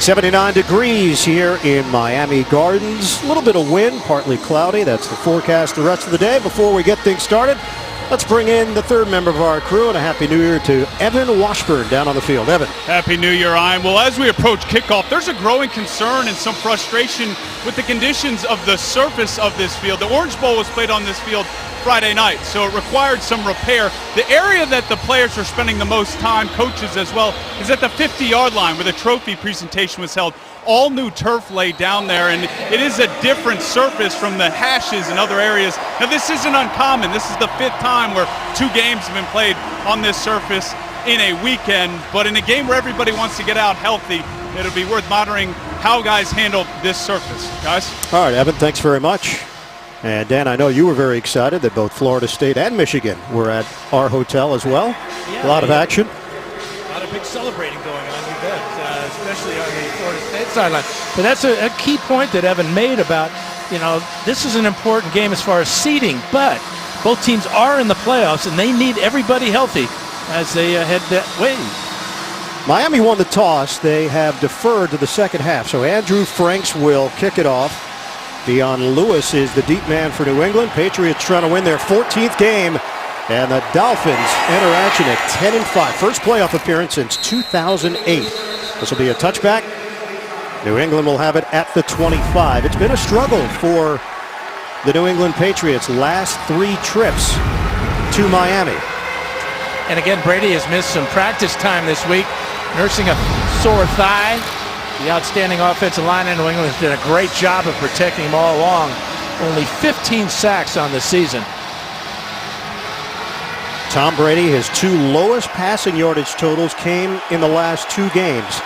79 degrees here in Miami Gardens. A little bit of wind, partly cloudy. That's the forecast the rest of the day. Before we get things started, let's bring in the third member of our crew, and a Happy New Year to Evan Washburn down on the field. Evan. Happy New Year, Ian. Well, as we approach kickoff, there's a growing concern and some frustration with the conditions of the surface of this field. The Orange Bowl was played on this field Friday night, so it required some repair. The area that the players are spending the most time, coaches as well, is at the 50-yard line where the trophy presentation was held. All new turf laid down there, and it is a different surface from the hashes in other areas. Now, this isn't uncommon. This is the 5th time where 2 games have been played on this surface in a weekend, but in a game where everybody wants to get out healthy, it'll be worth monitoring how guys handle this surface. Guys? All right, Evan, thanks very much. And Dan, I know you were very excited that both Florida State and Michigan were at our hotel as well. Yeah, a lot of action. A lot of big celebrating going on, you bet, especially on the Florida State sideline. But that's a key point that Evan made about, this is an important game as far as seeding, but both teams are in the playoffs, and they need everybody healthy as they head that way. Miami won the toss. They have deferred to the second half, so Andrew Franks will kick it off. Dion Lewis is the deep man for New England. Patriots trying to win their 14th game. And the Dolphins enter action at 10-5. First playoff appearance since 2008. This will be a touchback. New England will have it at the 25. It's been a struggle for the New England Patriots last 3 trips to Miami. And again, Brady has missed some practice time this week, nursing a sore thigh. The outstanding offensive line in New England has done a great job of protecting him all along. Only 15 sacks on the season. Tom Brady, his 2 lowest passing yardage totals came in the last 2 games.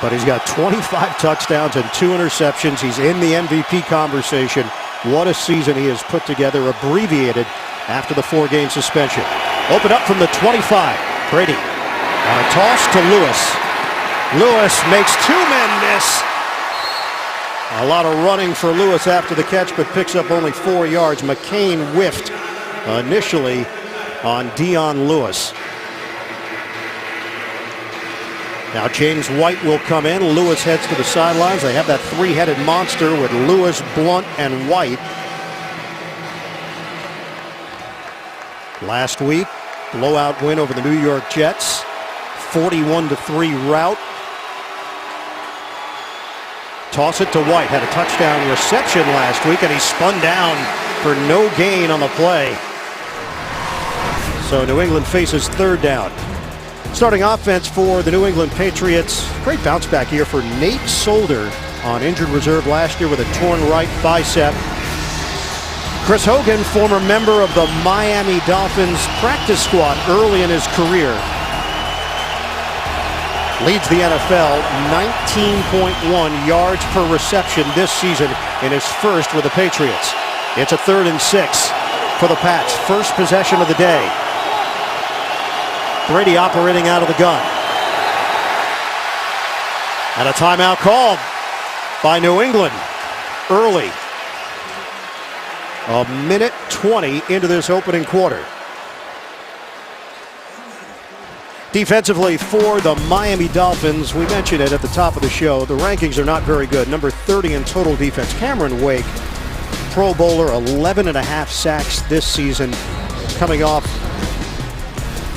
But he's got 25 touchdowns and 2 interceptions. He's in the MVP conversation. What a season he has put together, abbreviated after the 4-game suspension. Open up from the 25. Brady on a toss to Lewis. Lewis makes 2 men miss. A lot of running for Lewis after the catch, but picks up only 4 yards. McCain whiffed initially on Dion Lewis. Now James White will come in. Lewis heads to the sidelines. They have that 3-headed monster with Lewis, Blunt, and White. Last week, blowout win over the New York Jets. 41-3 rout. Toss it to White. Had a touchdown reception last week, and he spun down for no gain on the play. So New England faces 3rd down. Starting offense for the New England Patriots. Great bounce back here for Nate Solder on injured reserve last year with a torn right bicep. Chris Hogan, former member of the Miami Dolphins practice squad early in his career, leads the NFL, 19.1 yards per reception this season in his first with the Patriots. It's a 3rd and 6 for the Pats. First possession of the day. Brady operating out of the gun. And a timeout called by New England early. A minute 20 into this opening quarter. Defensively for the Miami Dolphins, we mentioned it at the top of the show, the rankings are not very good. Number 30 in total defense. Cameron Wake, Pro Bowler, 11.5 sacks this season, coming off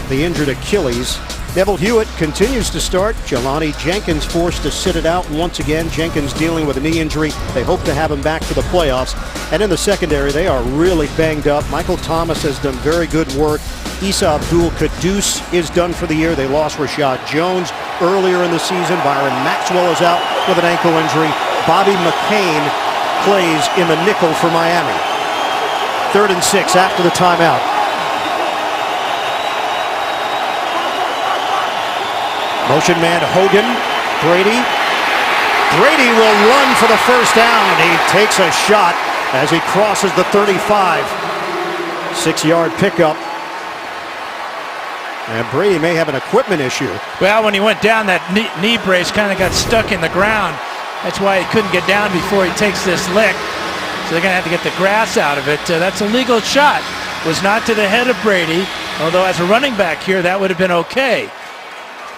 the injured Achilles. Neville Hewitt continues to start. Jelani Jenkins forced to sit it out once again. Jenkins dealing with a knee injury. They hope to have him back for the playoffs. And in the secondary, they are really banged up. Michael Thomas has done very good work. Issa Abdul-Quddus is done for the year. They lost Rashad Jones earlier in the season. Byron Maxwell is out with an ankle injury. Bobby McCain plays in the nickel for Miami. 3rd and 6 after the timeout. Motion man Hogan. Brady. Brady will run for the first down. He takes a shot as he crosses the 35. 6-yard pickup. And Brady may have an equipment issue. Well, when he went down, that knee brace kind of got stuck in the ground. That's why he couldn't get down before he takes this lick. So they're going to have to get the grass out of it. That's a legal shot. Was not to the head of Brady, although as a running back here, that would have been okay.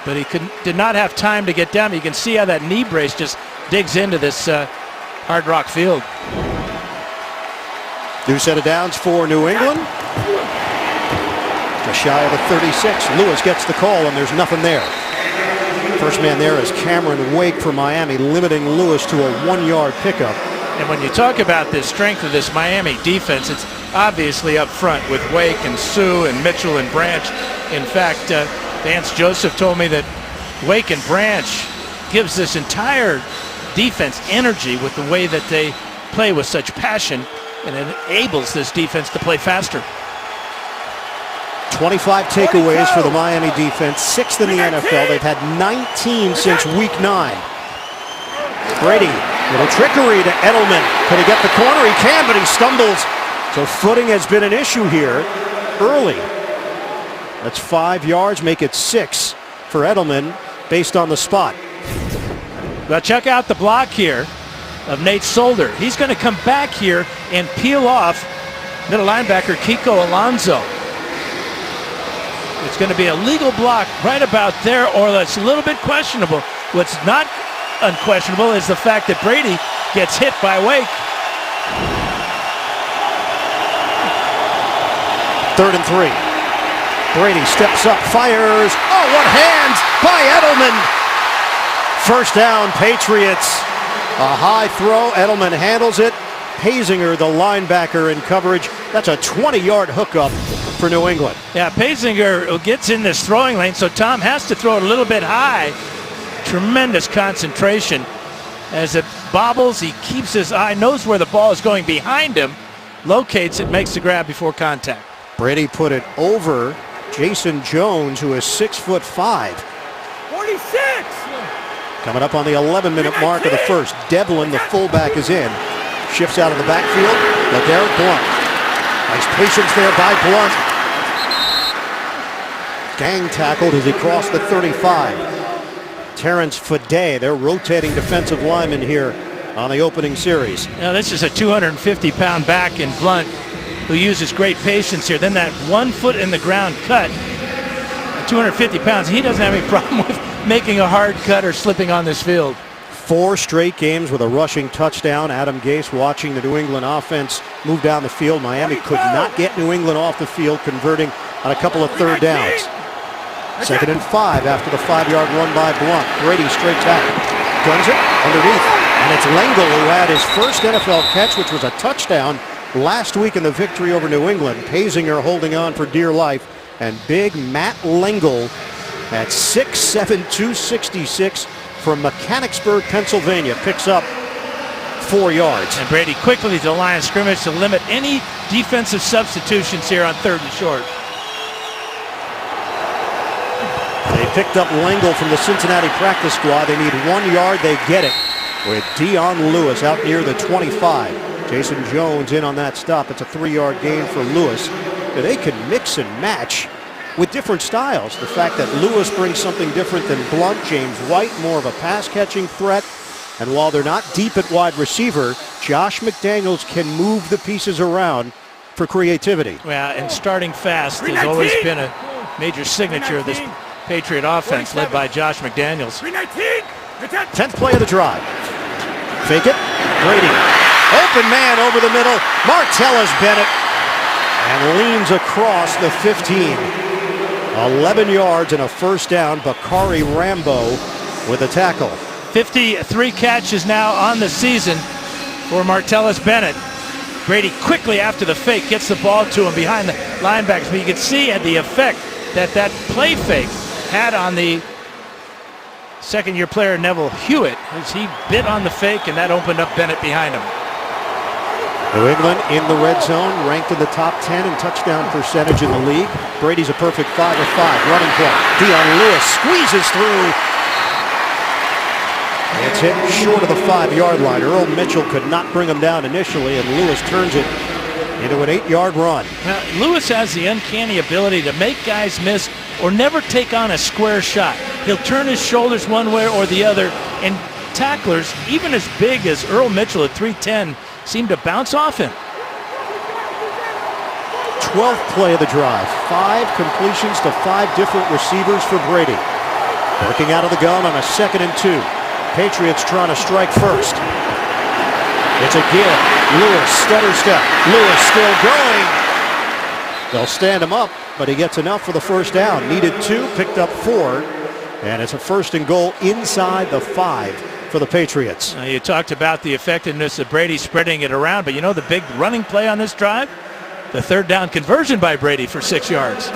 but he did not have time to get down. You can see how that knee brace just digs into this hard rock field. New set of downs for New England. Just shy of the 36. Lewis gets the call, and there's nothing there. First man there is Cameron Wake for Miami, limiting Lewis to a 1-yard pickup. And when you talk about the strength of this Miami defense, it's obviously up front with Wake and Sue and Mitchell and Branch. In fact, Vance Joseph told me that Wake and Branch gives this entire defense energy with the way that they play with such passion, and enables this defense to play faster. 25 takeaways for the Miami defense, 6th in the NFL. They've had 19 since week 9. Brady, little trickery to Edelman. Can he get the corner? He can, but he stumbles. So footing has been an issue here early. That's 5 yards, make it 6 for Edelman based on the spot. Well, check out the block here of Nate Solder. He's going to come back here and peel off middle linebacker Kiko Alonso. It's going to be a legal block right about there, or that's a little bit questionable. What's not unquestionable is the fact that Brady gets hit by Wake. 3rd and 3. Brady steps up, fires. Oh, what hands by Edelman. First down, Patriots. A high throw. Edelman handles it. Pazinger, the linebacker, in coverage. That's a 20-yard hookup for New England. Yeah, Pazinger gets in this throwing lane, so Tom has to throw it a little bit high. Tremendous concentration. As it bobbles, he keeps his eye, knows where the ball is going behind him, locates it, makes the grab before contact. Brady put it over Jason Jones, who is 6'5". 46! Coming up on the 11-minute mark of the first. Devlin, the fullback, is in. Shifts out of the backfield. LeGarrette Blount. Nice patience there by Blount. Gang tackled as he crossed the 35. Terrence Fade, their rotating defensive lineman here on the opening series. Now this is a 250-pound back in Blount, who uses great patience here. Then that 1 foot in the ground cut, 250 pounds, he doesn't have any problem with making a hard cut or slipping on this field. 4 straight games with a rushing touchdown. Adam Gase watching the New England offense move down the field. Miami could not get New England off the field, converting on a couple of 3rd downs. 2nd and 5 after the 5-yard run by Blount. Brady straight back, guns it underneath, and it's Lengel who had his first NFL catch, which was a touchdown last week in the victory over New England. Pazinger holding on for dear life, and big Matt Lengel at 6'7", 266 from Mechanicsburg, Pennsylvania, picks up 4 yards. And Brady quickly to the line of scrimmage to limit any defensive substitutions here on 3rd and short. They picked up Lengel from the Cincinnati practice squad. They need 1 yard. They get it with Dion Lewis out near the 25. Jason Jones in on that stop. It's a 3-yard gain for Lewis. They can mix and match with different styles. The fact that Lewis brings something different than Blount, James White, more of a pass-catching threat. And while they're not deep at wide receiver, Josh McDaniels can move the pieces around for creativity. Well, and starting fast has always been a major signature of this Patriot offense, led by Josh McDaniels. 10th play of the drive. Fake it. Brady. Open man over the middle. Martellus Bennett. And leans across the 15. 11 yards and a first down. Bakari Rambo with a tackle. 53 catches now on the season for Martellus Bennett. Brady quickly after the fake gets the ball to him behind the linebackers. But you can see at the effect that play fake had on the second-year player Neville Hewitt, as he bit on the fake, and that opened up Bennett behind him. New England in the red zone, ranked in the top 10 in touchdown percentage in the league. Brady's a perfect 5 of 5 running play. Dion Lewis squeezes through. It's hit short of the 5-yard line. Earl Mitchell could not bring him down initially, and Lewis turns it into an 8-yard run. Now, Lewis has the uncanny ability to make guys miss or never take on a square shot. He'll turn his shoulders one way or the other, and tacklers, even as big as Earl Mitchell at 310, seem to bounce off him. 12th play of the drive. 5 completions to 5 different receivers for Brady. Working out of the gun on a 2nd and 2. Patriots trying to strike first. It's a give. Lewis, stutter step. Lewis still going. They'll stand him up, but he gets enough for the first down. Needed 2, picked up 4. And it's a 1st and goal inside the 5 for the Patriots. Now, you talked about the effectiveness of Brady spreading it around, but you know the big running play on this drive? The 3rd down conversion by Brady for 6 yards.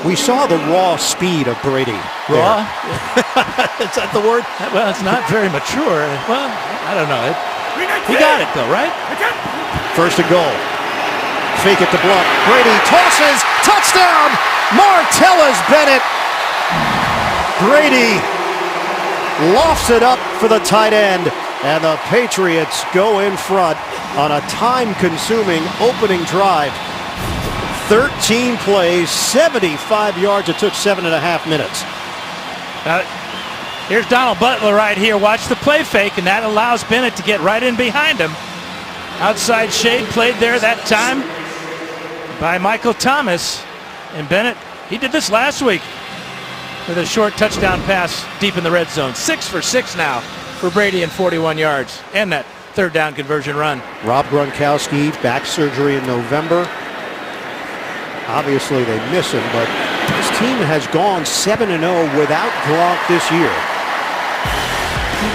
We saw the raw speed of Brady. Raw? Is that the word? Well, it's not very mature. Well, I don't know. He got it, though, right? 1st and goal. Fake it to Blunt. Brady tosses. Touchdown! Martellus Bennett. Brady lofts it up for the tight end. And the Patriots go in front on a time-consuming opening drive. 13 plays, 75 yards. It took 7.5 minutes. Here's Donald Butler right here. Watch the play fake, and that allows Bennett to get right in behind him. Outside shade played there that time by Michael Thomas. And Bennett, he did this last week with a short touchdown pass deep in the red zone. 6 for 6 now for Brady and 41 yards. And that 3rd down conversion run. Rob Gronkowski, back surgery in November. Obviously, they miss him, but this team has gone 7-0 without Gronk this year.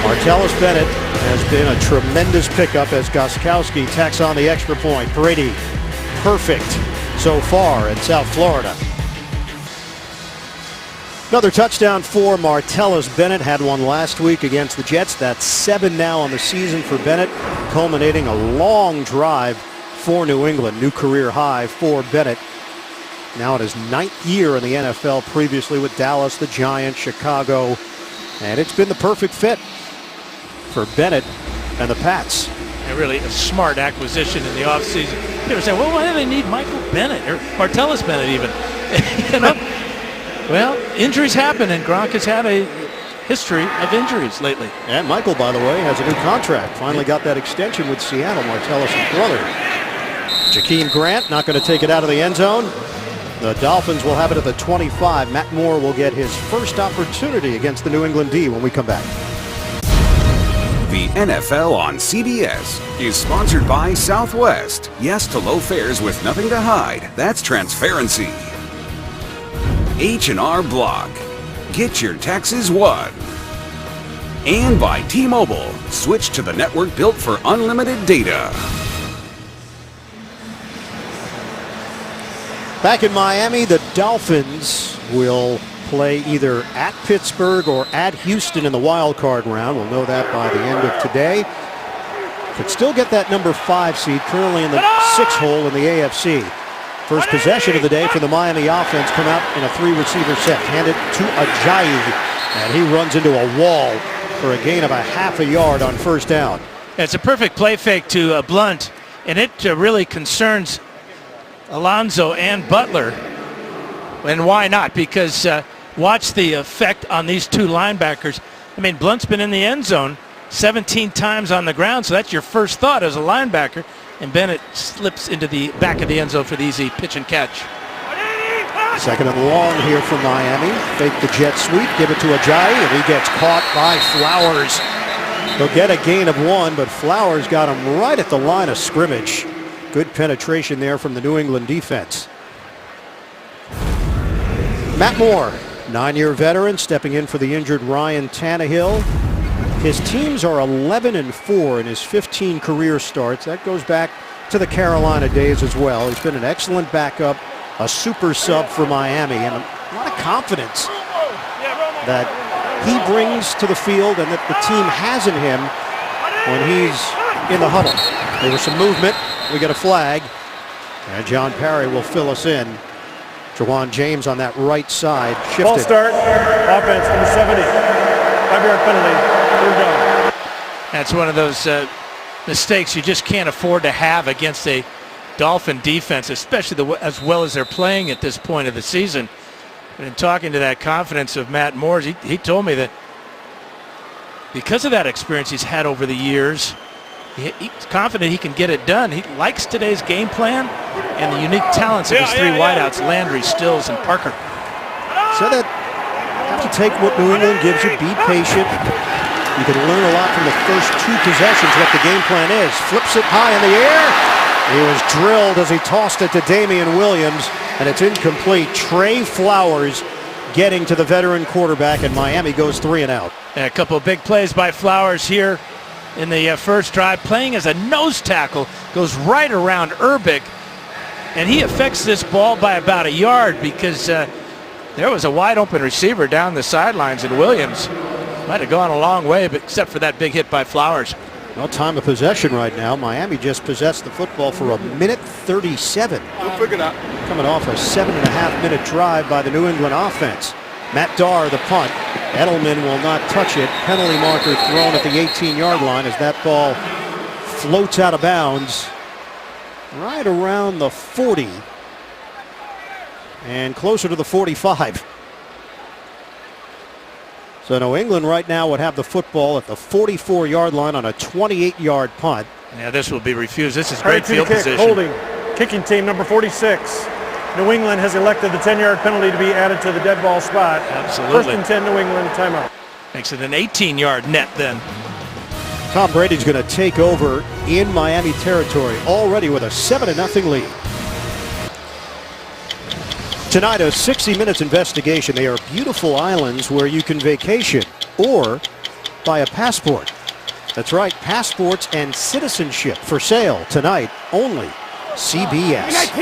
Martellus Bennett has been a tremendous pickup as Gostkowski tacks on the extra point. Brady, perfect so far in South Florida. Another touchdown for Martellus Bennett. Had one last week against the Jets. That's 7 now on the season for Bennett, culminating a long drive for New England. New career high for Bennett. Now in his 9th year in the NFL, previously with Dallas, the Giants, Chicago. And it's been the perfect fit for Bennett and the Pats. And really a smart acquisition in the offseason. People say, well, why do they need Michael Bennett or Martellus Bennett even? You know? Well, injuries happen, and Gronk has had a history of injuries lately. And Michael, by the way, has a new contract. Finally got that extension with Seattle, Martellus' brother. Jakeem Grant not going to take it out of the end zone. The Dolphins will have it at the 25. Matt Moore will get his first opportunity against the New England D when we come back. The NFL on CBS is sponsored by Southwest. Yes to low fares with nothing to hide. That's transparency. H&R Block. Get your taxes won. And by T-Mobile. Switch to the network built for unlimited data. Back in Miami, the Dolphins will play either at Pittsburgh or at Houston in the wild card round. We'll know that by the end of today. Could still get that number 5 seed, currently in the 6th hole in the AFC. First possession of the day for the Miami offense come out in a 3-receiver set. Handed to Ajayi, and he runs into a wall for a gain of a half a yard on first down. It's a perfect play fake to Blunt, and it really concerns Alonso and Butler. And why not? Because watch the effect on these two linebackers. I mean, Blunt's been in the end zone 17 times on the ground, so that's your first thought as a linebacker. And Bennett slips into the back of the end zone for the easy pitch and catch. 2nd and long here for Miami. Fake the jet sweep, give it to Ajayi, and he gets caught by Flowers. He'll get a gain of 1, but Flowers got him right at the line of scrimmage. Good penetration there from the New England defense. Matt Moore, 9-year veteran, stepping in for the injured Ryan Tannehill. His teams are 11-4 in his 15 career starts. That goes back to the Carolina days as well. He's been an excellent backup, a super sub for Miami, and a lot of confidence that he brings to the field and that the team has in him when he's in the huddle. There was some movement. We get a flag, and John Parry will fill us in. Jawan James on that right side shifted. Ball start, offense, number 70. 5-yard penalty. That's one of those mistakes you just can't afford to have against a Dolphin defense, especially as well as they're playing at this point of the season. And in talking to that confidence of Matt Moore, he told me that because of that experience he's had over the years, he's confident he can get it done. He likes today's game plan and the unique talents of his three wideouts, Landry, Stills, and Parker. So that have to take what New England gives you. Be patient. You can learn a lot from the first 2 possessions what the game plan is. Flips it high in the air. He was drilled as he tossed it to Damian Williams, and it's incomplete. Trey Flowers getting to the veteran quarterback, and Miami goes 3 and out. And a couple of big plays by Flowers here in the first drive, playing as a nose tackle, goes right around Urbic, and he affects this ball by about a yard because there was a wide open receiver down the sidelines, and Williams might have gone a long way, but except for that big hit by Flowers. Well, time of possession right now. Miami just possessed the football for 1:37. We'll figure it out. Coming off a 7.5-minute drive by the New England offense. Matt Darr, the punt. Edelman will not touch it. Penalty marker thrown at the 18-yard line as that ball floats out of bounds right around the 40 and closer to the 45. So New England right now would have the football at the 44-yard line on a 28-yard punt. Yeah, this will be refused. This is great RT field kick, position. holding. Kicking team number 46. New England has elected the 10-yard penalty to be added to the dead ball spot. Absolutely. First and 10, New England, timeout. Makes it an 18-yard net then. Tom Brady's going to take over in Miami territory already with a 7-0 lead. Tonight, a 60 Minutes investigation. They are beautiful islands where you can vacation or buy a passport. That's right, passports and citizenship for sale tonight only. CBS.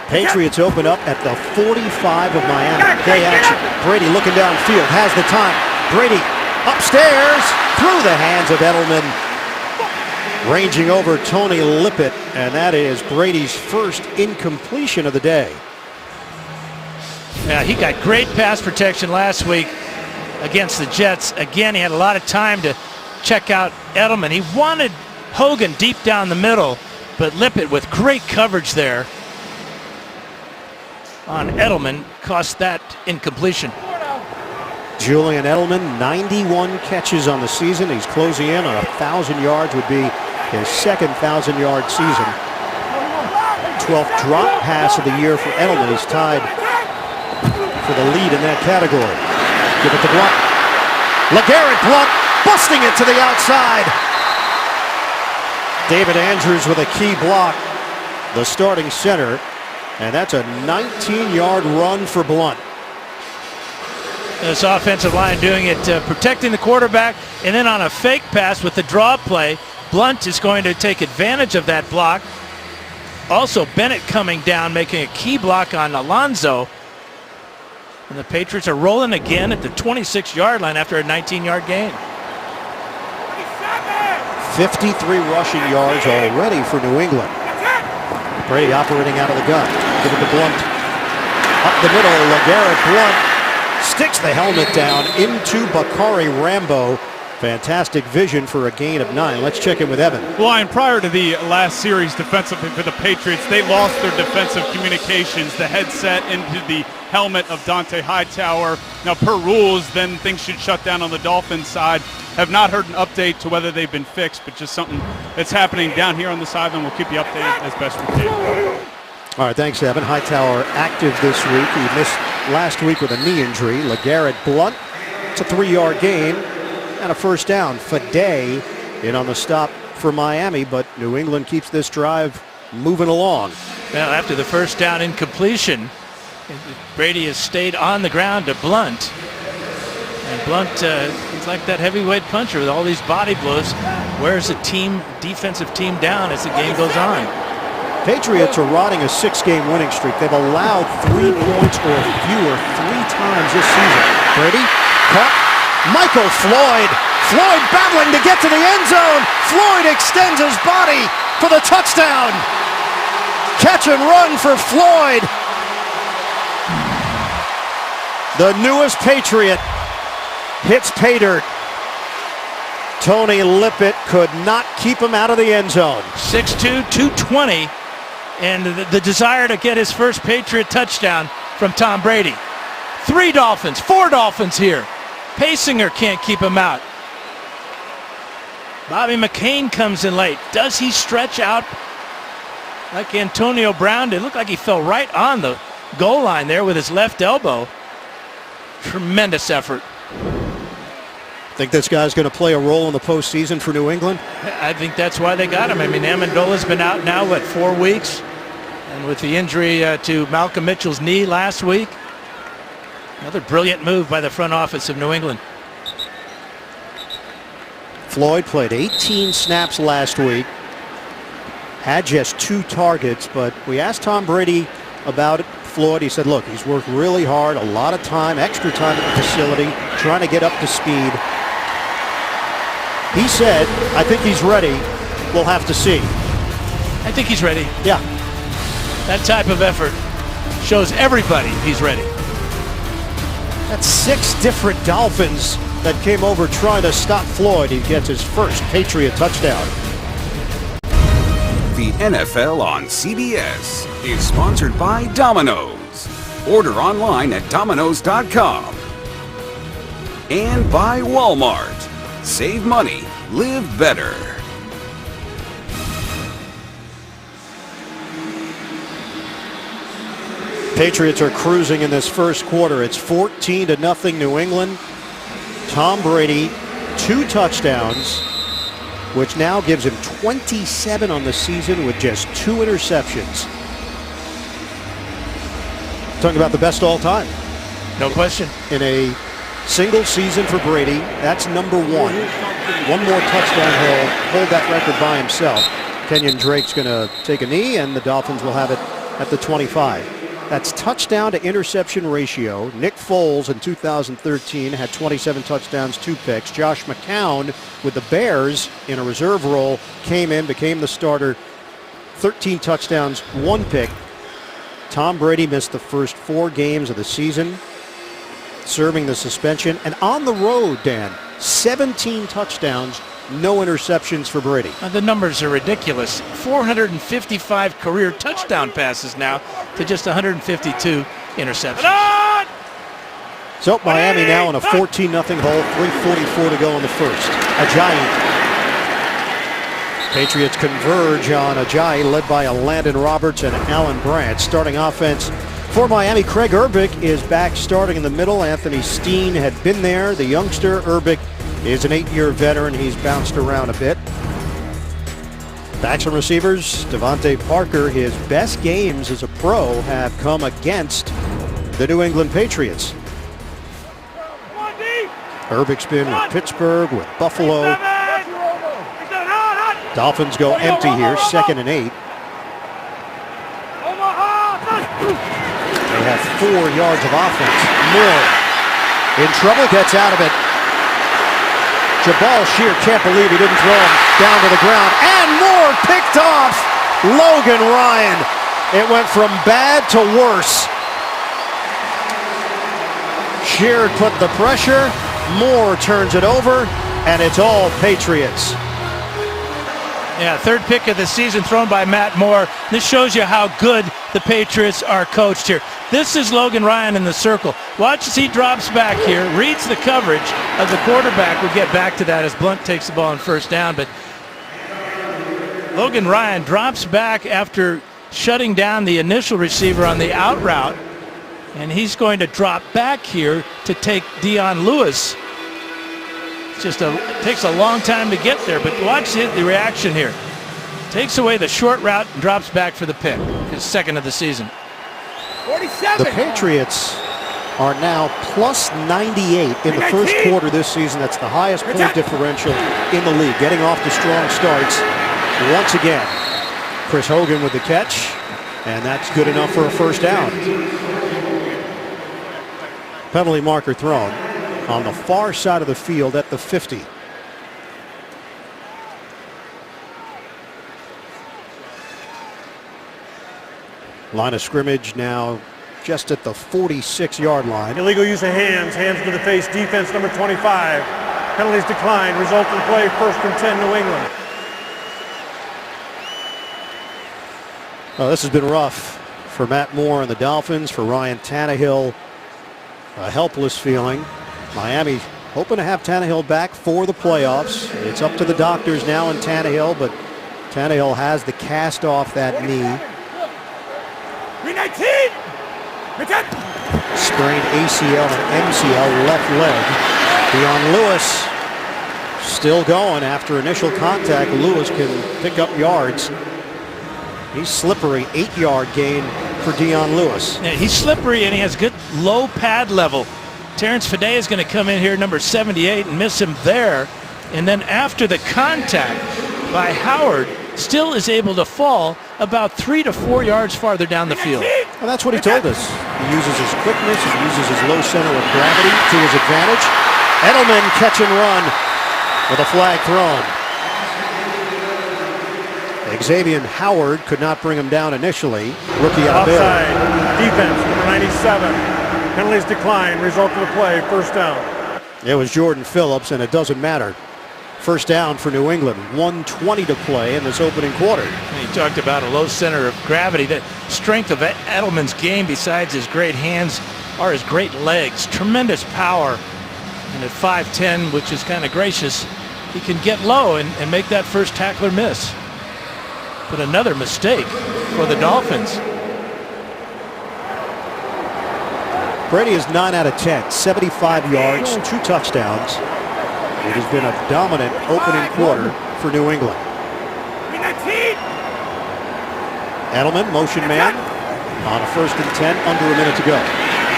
Patriots open up at the 45 of Miami. Play action. Brady looking downfield, has the time. Brady upstairs through the hands of Edelman. Ranging over Tony Lippett, and that is Brady's first incompletion of the day. Yeah, he got great pass protection last week against the Jets. Again, he had a lot of time to check out Edelman. He wanted Hogan deep down the middle, but Lippett with great coverage there on Edelman cost that incompletion. Julian Edelman, 91 catches on the season. He's closing in on 1,000 yards, would be his second 1,000-yard season. 12th drop pass of the year for Edelman. He's tied for the lead in that category. Give it to Blunt. LeGarrette Blunt busting it to the outside. David Andrews with a key block, the starting center, and that's a 19-yard run for Blunt. This offensive line doing it, protecting the quarterback, and then on a fake pass with the draw play, Blunt is going to take advantage of that block. Also, Bennett coming down, making a key block on Alonso. And the Patriots are rolling again at the 26-yard line after a 19-yard gain. 53 rushing yards already for New England. Brady operating out of the gun. Give it to Blunt. Up the middle, LeGarrette Blunt sticks the helmet down into Bakari Rambo. Fantastic vision for a gain of 9. Let's check in with Evan. Ryan, prior to the last series defensively for the Patriots, they lost their defensive communications, the headset into the helmet of Dante Hightower. Now, per rules, then things should shut down on the Dolphins side. Have not heard an update to whether they've been fixed, but just something that's happening down here on the sideline. We'll keep you updated as best we can. All right, thanks, Evan. Hightower active this week. He missed last week with a knee injury. LeGarrette Blunt, it's a 3-yard gain and a first down. Fade in on the stop for Miami, but New England keeps this drive moving along. Well, after the first down incompletion, Brady has stayed on the ground to Blunt. And Blunt, he's like that heavyweight puncher with all these body blows. Wears a defensive team down as the game goes on. Patriots are riding a 6-game winning streak. They've allowed 3 points or fewer 3 times this season. Brady caught. Michael Floyd. Floyd battling to get to the end zone. Floyd extends his body for the touchdown. Catch and run for Floyd. The newest Patriot hits pay dirt. Tony Lippett could not keep him out of the end zone. 6'2", 220, and the desire to get his first Patriot touchdown from Tom Brady. 4 Dolphins here. Paysinger can't keep him out. Bobby McCain comes in late. Does he stretch out like Antonio Brown? It looked like he fell right on the goal line there with his left elbow. Tremendous effort. Think this guy's going to play a role in the postseason for New England? I think that's why they got him. I mean, Amendola's been out now, 4 weeks? And with the injury to Malcolm Mitchell's knee last week, another brilliant move by the front office of New England. Floyd played 18 snaps last week. Had just 2 targets, but we asked Tom Brady about Floyd. He said, look, he's worked really hard, a lot of time, extra time at the facility, trying to get up to speed. He said, I think he's ready. We'll have to see. I think he's ready. Yeah. That type of effort shows everybody he's ready. That's 6 different Dolphins that came over trying to stop Floyd. He gets his first Patriot touchdown. The NFL on CBS is sponsored by Domino's. Order online at Domino's.com. And by Walmart. Save money, live better. Patriots are cruising in this first quarter. It's 14-0 New England. Tom Brady, 2 touchdowns, which now gives him 27 on the season with just 2 interceptions. Talking about the best all time. No question. In a single season for Brady, that's number 1. One more touchdown, he'll hold that record by himself. Kenyon Drake's going to take a knee, and the Dolphins will have it at the 25. That's touchdown to interception ratio. Nick Foles in 2013 had 27 touchdowns, 2 picks. Josh McCown with the Bears in a reserve role came in, became the starter, 13 touchdowns, 1 pick. Tom Brady missed the first 4 games of the season, serving the suspension. And on the road, Dan, 17 touchdowns, no interceptions for Brady. The numbers are ridiculous. 455 career touchdown passes now to just 152 interceptions. So Miami now in a 14-0 hole, 3:44 to go in the first. Ajayi. Patriots converge on Ajayi, led by Landon Roberts and Alan Brandt. Starting offense for Miami, Craig Urbick is back starting in the middle. Anthony Steen had been there. The youngster Urbick is an 8-year veteran. He's bounced around a bit. Backs and receivers, Devontae Parker, his best games as a pro have come against the New England Patriots. Urbick's been with Pittsburgh, with Buffalo. Dolphins go empty here, 2nd and 8. They have 4 yards of offense. Moore in trouble, gets out of it. Jabal Shear can't believe he didn't throw him down to the ground. And Moore picked off Logan Ryan. It went from bad to worse. Shear put the pressure. Moore turns it over, and it's all Patriots. Yeah, 3rd pick of the season thrown by Matt Moore. This shows you how good the Patriots are coached here. This is Logan Ryan in the circle. Watch as he drops back here, reads the coverage of the quarterback. We'll get back to that as Blunt takes the ball on 1st down. But Logan Ryan drops back after shutting down the initial receiver on the out route. And he's going to drop back here to take Dion Lewis. It takes a long time to get there, but watch the reaction here. Takes away the short route and drops back for the pick. His 2nd of the season. 47. The Patriots are now plus 98 in the first quarter this season. That's the highest point differential in the league. Getting off to strong starts once again. Chris Hogan with the catch, and that's good enough for a 1st down. Penalty marker thrown on the far side of the field at the 50. Line of scrimmage now just at the 46-yard line. Illegal use of hands. Hands to the face. Defense number 25. Penalties declined. Resulting play 1st and 10 New England. Well, this has been rough for Matt Moore and the Dolphins. For Ryan Tannehill, a helpless feeling. Miami hoping to have Tannehill back for the playoffs. It's up to the doctors now in Tannehill, but Tannehill has the cast off that knee. sprained ACL and MCL left leg. Deion Lewis still going after initial contact. Lewis can pick up yards. He's slippery, 8-yard gain for Deion Lewis. Yeah, he's slippery and he has good low pad level. Terrence Fede is going to come in here, number 78, and miss him there. And then after the contact by Howard, still is able to fall about 3 to 4 yards farther down the field. Well, that's what he told us. He uses his quickness, he uses his low center of gravity to his advantage. Edelman catch and run with a flag thrown. Xavier Howard could not bring him down initially. Rookie out there. Offside. Defense, number 97. Penalties decline. Result of the play, first down. It was Jordan Phillips, and it doesn't matter. First down for New England. 1:20 to play in this opening quarter. He talked about a low center of gravity. The strength of Edelman's game, besides his great hands, are his great legs. Tremendous power. And at 5'10", which is kind of gracious, he can get low and make that first tackler miss. But another mistake for the Dolphins. Brady is 9 out of 10, 75 yards, 2 touchdowns. It has been a dominant opening quarter for New England. Edelman, motion man, on a 1st and 10, under a minute to go.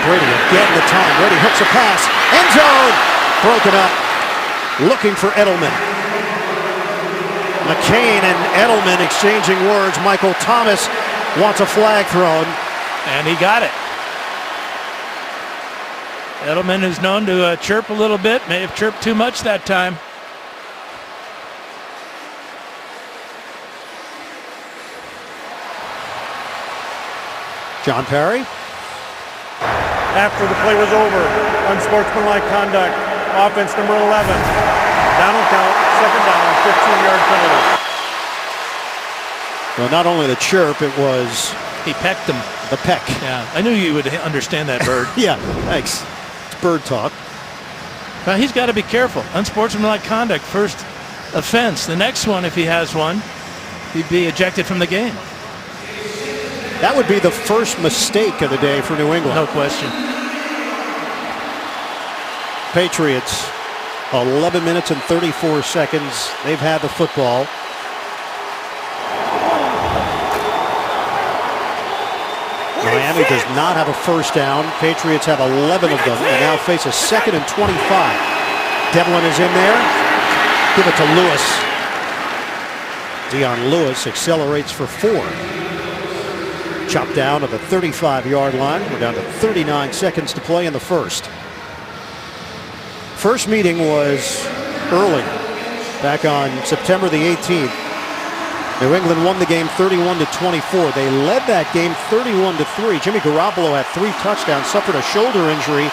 Brady again the time. Brady hooks a pass. End zone! Broken up. Looking for Edelman. McCain and Edelman exchanging words. Michael Thomas wants a flag thrown. And he got it. Edelman is known to chirp a little bit. May have chirped too much that time. John Perry. After the play was over, unsportsmanlike conduct. Offense number 11. Down and count, 2nd down, 15-yard penalty. Well, not only the chirp, it was He pecked him. the peck. Yeah, I knew you would understand that, Bird. Yeah, thanks. It's bird talk. Well, he's got to be careful. Unsportsmanlike conduct, first offense. The next one, if he has one, he'd be ejected from the game. That would be the first mistake of the day for New England. No question. Patriots, 11 minutes and 34 seconds. They've had the football. Miami does not have a first down. Patriots have 11 of them and now face a 2nd and 25. Devlin is in there. Give it to Lewis. Deion Lewis accelerates for 4. Chopped down to the 35-yard line. We're down to 39 seconds to play in the first. First meeting was early, back on September the 18th. New England won the game 31-24. They led that game 31-3. Jimmy Garoppolo had 3 touchdowns, suffered a shoulder injury,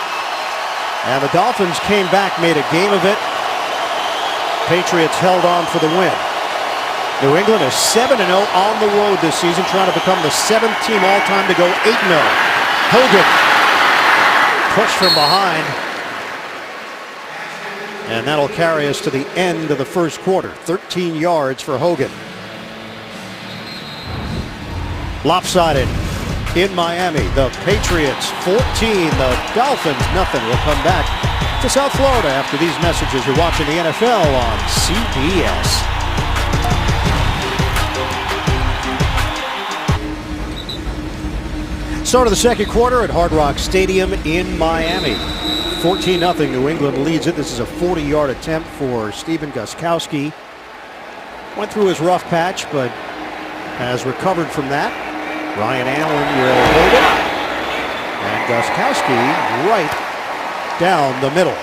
and the Dolphins came back, made a game of it. Patriots held on for the win. New England is 7-0 on the road this season, trying to become the 7th team all-time to go 8-0. Hogan pushed from behind. And that'll carry us to the end of the first quarter. 13 yards for Hogan. Lopsided in Miami. The Patriots 14, the Dolphins nothing. We'll come back to South Florida after these messages. You're watching the NFL on CBS. Start of the second quarter at Hard Rock Stadium in Miami. 14-0 New England leads it. This is a 40-yard attempt for Stephen Gostkowski. Went through his rough patch, but has recovered from that. Ryan Allen will hold it. And Gostkowski right down the middle.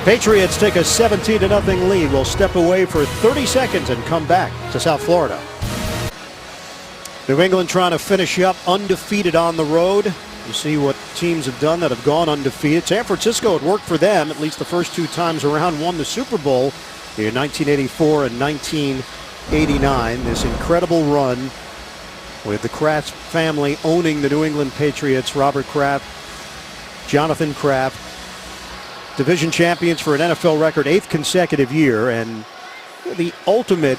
Patriots take a 17-0 lead. Will step away for 30 seconds and come back to South Florida. New England trying to finish up undefeated on the road. You see what teams have done that have gone undefeated. San Francisco, it worked for them at least the first 2 times around, won the Super Bowl in 1984 and 1989. This incredible run with the Kraft family owning the New England Patriots. Robert Kraft, Jonathan Kraft, division champions for an NFL record 8th consecutive year, and the ultimate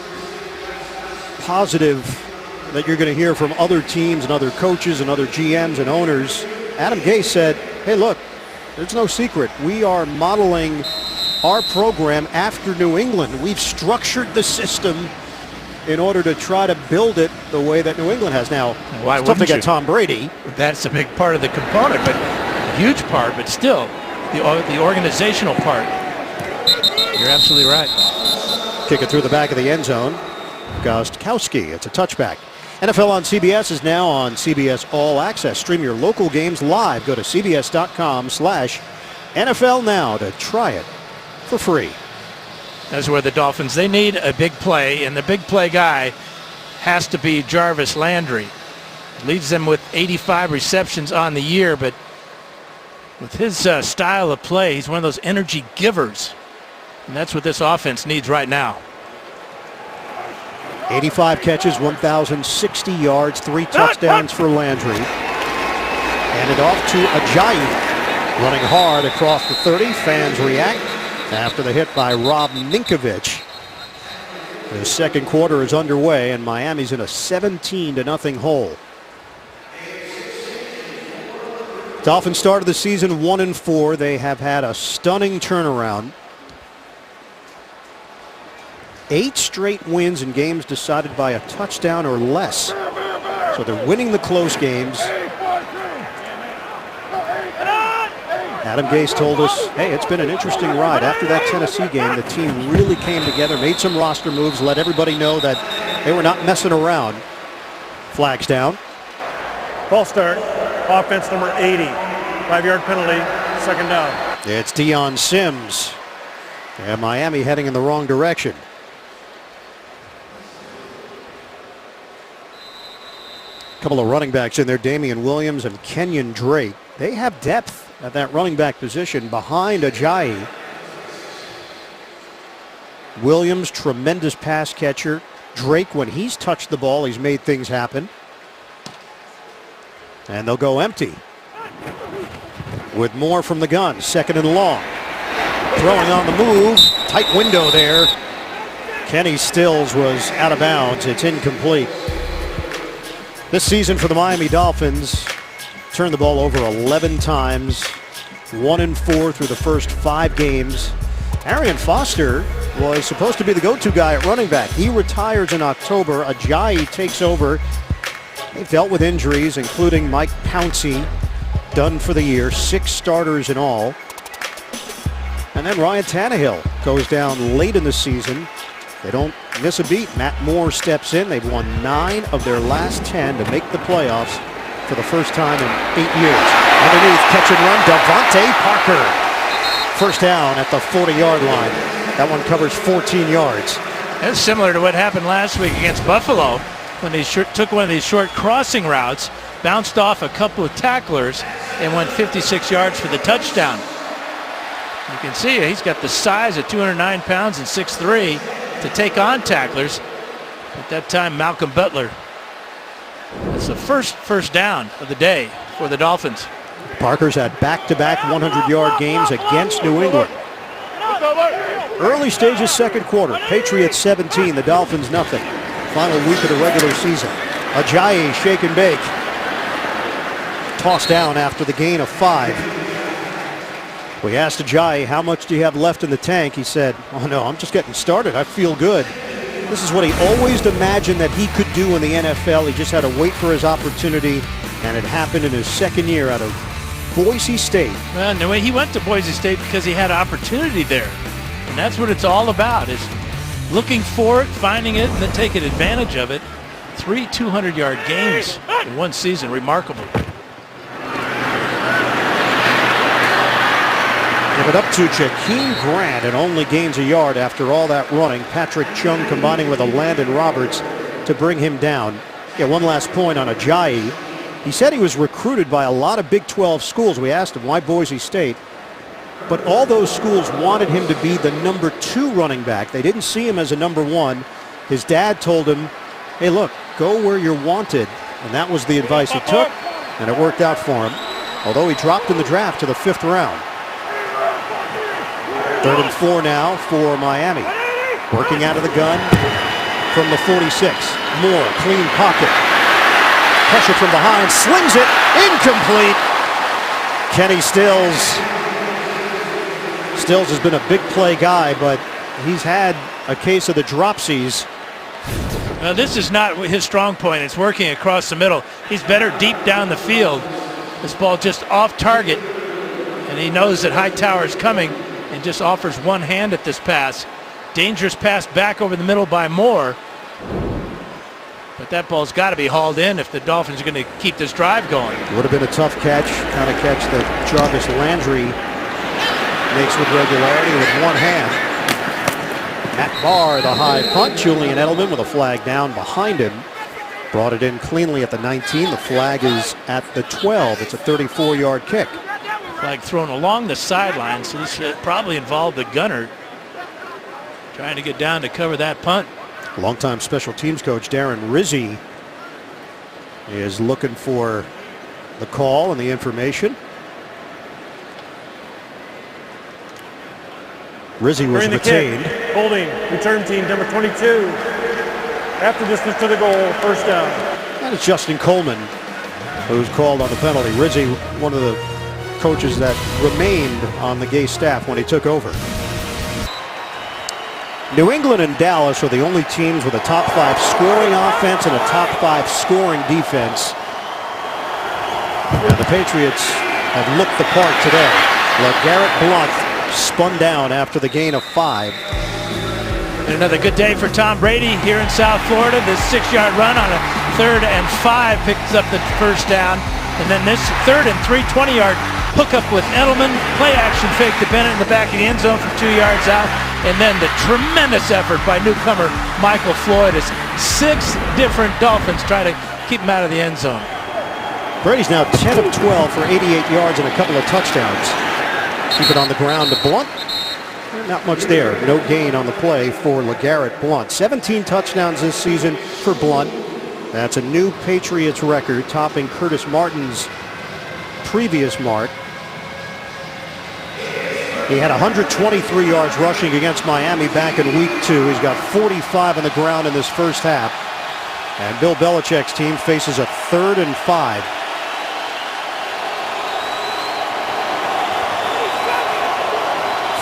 positive that you're going to hear from other teams and other coaches and other GMs and owners Adam Gase said, hey, look, there's no secret. We are modeling our program after New England. We've structured the system in order to try to build it the way that New England has. Now, Why it's tough to wouldn't get you? Tom Brady. That's a big part of the component, but a huge part, but still, the organizational part. You're absolutely right. Kick it through the back of the end zone. Gostkowski, it's a touchback. NFL on CBS is now on CBS All Access. Stream your local games live. Go to cbs.com/NFL Now to try it for free. That's where the Dolphins, they need a big play, and the big play guy has to be Jarvis Landry. Leads them with 85 receptions on the year, but with his style of play, he's one of those energy givers. And that's what this offense needs right now. 85 catches, 1,060 yards, 3 touchdowns for Landry. Handed off to Ajayi, running hard across the 30. Fans react after the hit by Rob Ninkovich. The second quarter is underway, and Miami's in a 17-0 hole. Dolphins started the season 1-4. They have had a stunning turnaround. 8 straight wins in games decided by a touchdown or less. So they're winning the close games. Adam Gase told us, hey, it's been an interesting ride. After that Tennessee game, the team really came together, made some roster moves, let everybody know that they were not messing around. Flags down. False start. Offense number 80. 5-yard penalty. Second down. It's Deion Sims. And Miami heading in the wrong direction. Couple of running backs in there, Damian Williams and Kenyon Drake. They have depth at that running back position behind Ajayi. Williams, tremendous pass catcher. Drake, when he's touched the ball, he's made things happen. And they'll go empty with Moore from the gun, second and long. Throwing on the move, tight window there. Kenny Stills was out of bounds. It's incomplete. This season for the Miami Dolphins, turned the ball over 11 times, 1-4 through the first 5 games. Arian Foster was supposed to be the go-to guy at running back. He retires in October. Ajayi takes over. They've dealt with injuries, including Mike Pouncey, done for the year, 6 starters in all. And then Ryan Tannehill goes down late in the season. They don't miss a beat. Matt Moore steps in. They've won 9 of their last 10 to make the playoffs for the first time in 8 years. Underneath, catch and run, Devontae Parker. First down at the 40-yard line. That one covers 14 yards. That's similar to what happened last week against Buffalo when they took one of these short crossing routes, bounced off a couple of tacklers, and went 56 yards for the touchdown. You can see he's got the size at 209 pounds and 6'3" to take on tacklers. At that time, Malcolm Butler. That's the first down of the day for the Dolphins. Parker's had back-to-back 100-yard games against New England. Early stages, second quarter. Patriots 17, the Dolphins nothing. Final week of the regular season. Ajayi shake and bake. Tossed down after the gain of 5. We asked Ajayi, how much do you have left in the tank? He said, oh no, I'm just getting started. I feel good. This is what he always imagined that he could do in the NFL. He just had to wait for his opportunity, and it happened in his second year out of Boise State. Well, no, he went to Boise State because he had opportunity there. And that's what it's all about, is looking for it, finding it, and then taking advantage of it. 3 200-yard games in one season. Remarkable. Give it up to Jakeem Grant, and only gains a yard after all that running. Patrick Chung combining with a Landon Roberts to bring him down. Yeah, one last point on Ajayi. He said he was recruited by a lot of Big 12 schools. We asked him, why Boise State? But all those schools wanted him to be the number 2 running back. They didn't see him as a number 1. His dad told him, hey, look, go where you're wanted. And that was the advice he took, and it worked out for him. Although he dropped in the draft to the 5th round. 3rd and 4 now for Miami. Working out of the gun from the 46. Moore, clean pocket. Pressure from behind, slings it, incomplete. Kenny Stills. Stills has been a big play guy, but he's had a case of the dropsies. This is not his strong point. It's working across the middle. He's better deep down the field. This ball just off target, and he knows that Hightower's coming and just offers one hand at this pass. Dangerous pass back over the middle by Moore. But that ball's got to be hauled in if the Dolphins are going to keep this drive going. It would have been a tough catch, kind of catch that Jarvis Landry makes with regularity with one hand. Matt Barr, the high punt. Julian Edelman with a flag down behind him. Brought it in cleanly at the 19. The flag is at the 12. It's a 34-yard kick. Flag thrown along the sideline, so this probably involved the gunner trying to get down to cover that punt. Longtime special teams coach Darren Rizzi is looking for the call and the information. Rizzi was retained. Holding, return team number 22. After distance to the goal, first down. That is Justin Coleman, who's called on the penalty. Rizzi, one of the coaches that remained on the Gay staff when he took over. New England and Dallas are the only teams with a top 5 scoring offense and a top 5 scoring defense. And the Patriots have looked the part today. LeGarrette Blount spun down after the gain of 5. And another good day for Tom Brady here in South Florida. This 6-yard run on a 3rd and 5 picks up the first down. And then this 3rd and 3 20-yard hookup with Edelman. Play action fake to Bennett in the back of the end zone from 2 yards out. And then the tremendous effort by newcomer Michael Floyd as 6 different Dolphins try to keep him out of the end zone. Brady's now 10 of 12 for 88 yards and a couple of touchdowns. Keep it on the ground to Blount. Not much there. No gain on the play for LeGarrette Blount. 17 touchdowns this season for Blount. That's a new Patriots record, topping Curtis Martin's previous mark. He had 123 yards rushing against Miami back in week 2. He's got 45 on the ground in this first half. And Bill Belichick's team faces a 3rd and 5.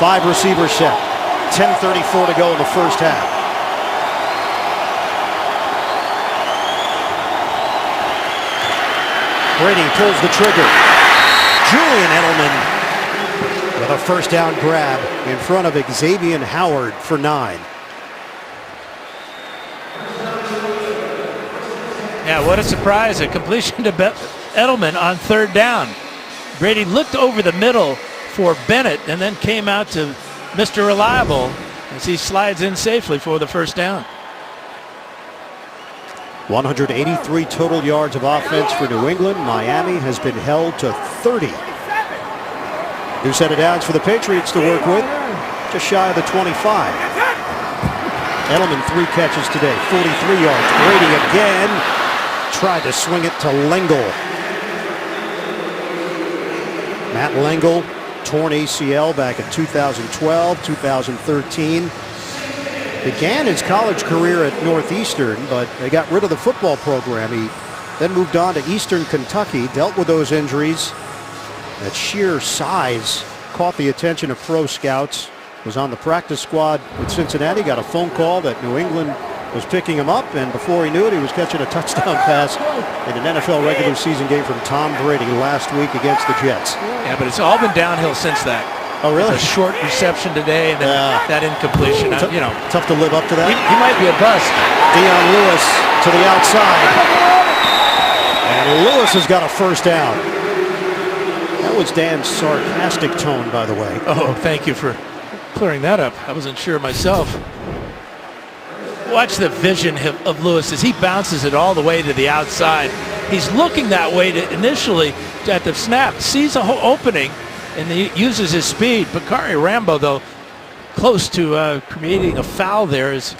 Five receiver set. 10:34 to go in the first half. Brady pulls the trigger. Julian Edelman with a first down grab in front of Xavier Howard for 9. Yeah, what a surprise. A completion to Edelman on 3rd down. Brady looked over the middle for Bennett and then came out to Mr. Reliable as he slides in safely for the first down. 183 total yards of offense for New England. Miami has been held to 30. New set of downs for the Patriots to work with, just shy of the 25. Edelman 3 catches today, 43 yards. Brady again tried to swing it to Lengel. Matt Lengel, torn ACL back in 2012, 2013. Began his college career at Northeastern, but they got rid of the football program. He then moved on to Eastern Kentucky, dealt with those injuries. That sheer size caught the attention of pro scouts. Was on the practice squad with Cincinnati, got a phone call that New England was picking him up, and before he knew it, he was catching a touchdown pass in an NFL regular season game from Tom Brady last week against the Jets. Yeah, but it's all been downhill since that. Oh, really? A short reception today and then that incompletion. You know, tough to live up to that. He might be a bust. Dion Lewis to the outside. And Lewis has got a first down. That was Dan's sarcastic tone, by the way. Oh, thank you for clearing that up. I wasn't sure myself. Watch the vision of Lewis as he bounces it all the way to the outside. He's looking that way to initially at the snap, sees a whole opening, and he uses his speed. Bakari Rambo, though, close to creating a foul there as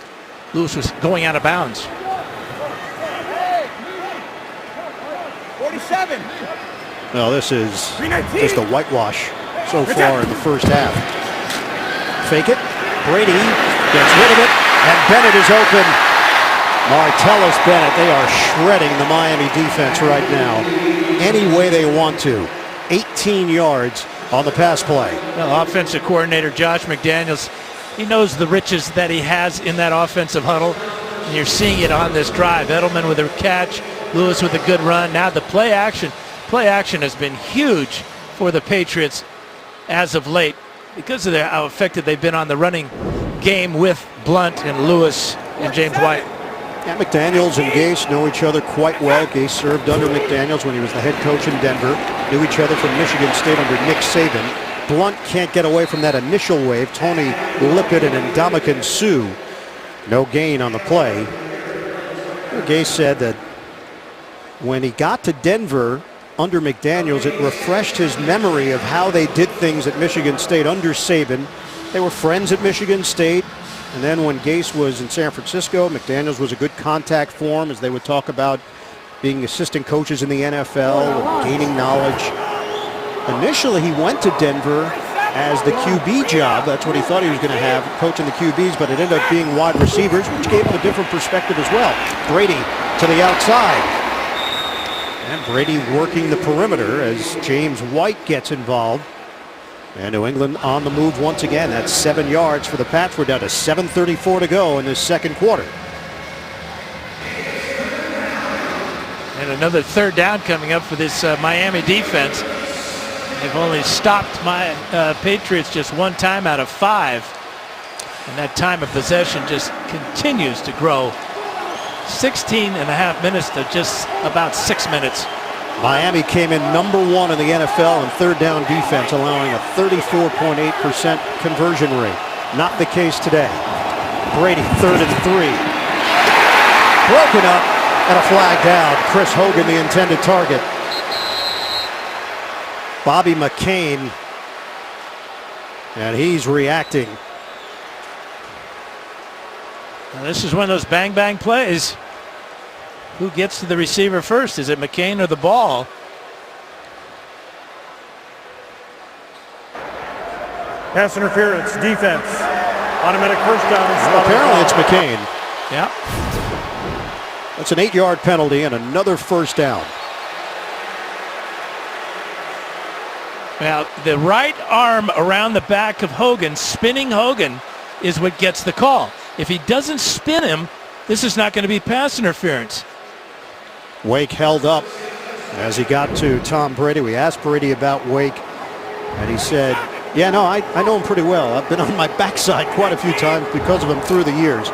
Lewis was going out of bounds. 47. No, this is just a whitewash so far in the first half. Fake it. Brady gets rid of it, and Bennett is open. Martellus Bennett, they are shredding the Miami defense right now any way they want to. 18 yards on the pass play. Well, offensive coordinator Josh McDaniels, he knows the riches that he has in that offensive huddle. And you're seeing it on this drive. Edelman with a catch, Lewis with a good run. Now the play action has been huge for the Patriots as of late because of how effective they've been on the running game with Blunt and Lewis and James White. Yeah, McDaniels and Gase know each other quite well. Gase served under McDaniels when he was the head coach in Denver. Knew each other from Michigan State under Nick Saban. Blunt can't get away from that initial wave. Tony Lippett and Ndamukong Suh. No gain on the play. Gase said that when he got to Denver under McDaniels, it refreshed his memory of how they did things at Michigan State under Saban. They were friends at Michigan State. And then when Gase was in San Francisco, McDaniels was a good contact for him as they would talk about being assistant coaches in the NFL and gaining knowledge. Initially, he went to Denver as the QB job. That's what he thought he was going to have, coaching the QBs, but it ended up being wide receivers, which gave him a different perspective as well. Brady to the outside. And Brady working the perimeter as James White gets involved. And New England on the move once again. That's 7 yards for the Pats. We're down to 7:34 to go in this second quarter. And another third down coming up for this Miami defense. They've only stopped my Patriots just one time out of 5. And that time of possession just continues to grow. 16 and a half minutes to just about 6 minutes. Miami came in number 1 in the NFL in third down defense, allowing a 34.8% conversion rate. Not the case today. Brady, 3rd and 3. Broken up and a flag down. Chris Hogan, the intended target. Bobby McCain, and he's reacting. Now this is one of those bang-bang plays. Who gets to the receiver first? Is it McCain or the ball? Pass interference, defense. Automatic first down. Well, apparently it's McCain. Yeah. That's an 8-yard penalty and another first down. Now, the right arm around the back of Hogan, spinning Hogan, is what gets the call. If he doesn't spin him, this is not going to be pass interference. Wake held up as he got to Tom Brady. We asked Brady about Wake, and he said, yeah, no, I know him pretty well. I've been on my backside quite a few times because of him through the years.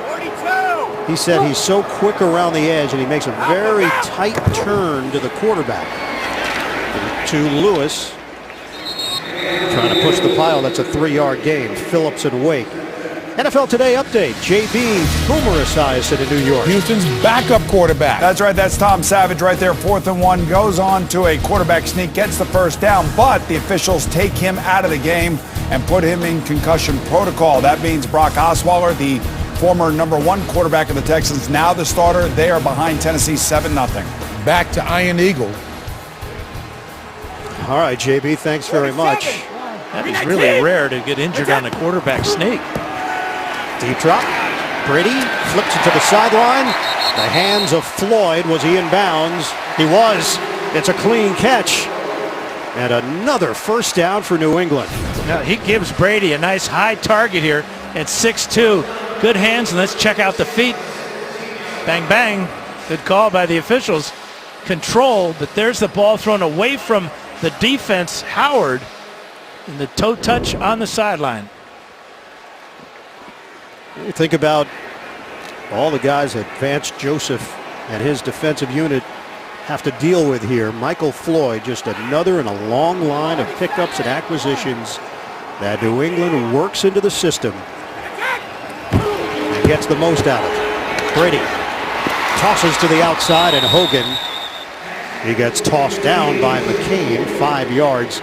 42. He said he's so quick around the edge, and he makes a very tight turn to the quarterback. To Lewis, trying to push the pile. That's a 3-yard gain. Phillips and Wake. NFL Today update. JB Boomer Esiason in New York. Houston's backup quarterback. That's right. That's Tom Savage right there. 4th and 1. Goes on to a quarterback sneak. Gets the first down. But the officials take him out of the game and put him in concussion protocol. That means Brock Osweiler, the former #1 quarterback of the Texans, now the starter. They are behind Tennessee 7-0. Back to Iron Eagle. All right, JB, thanks very much. That is really rare to get injured on a quarterback sneak. Deep drop. Brady flips it to the sideline. The hands of Floyd. Was he in bounds? He was. It's a clean catch. And another first down for New England. Now, he gives Brady a nice high target here at 6'2". Good hands, and let's check out the feet. Bang, bang. Good call by the officials. Control, but there's the ball thrown away from the defense, Howard, and the toe touch on the sideline. You think about all the guys that Vance Joseph and his defensive unit have to deal with here. Michael Floyd, just another in a long line of pickups and acquisitions that New England works into the system and gets the most out of it. Brady tosses to the outside, and Hogan, he gets tossed down by McCain, 5 yards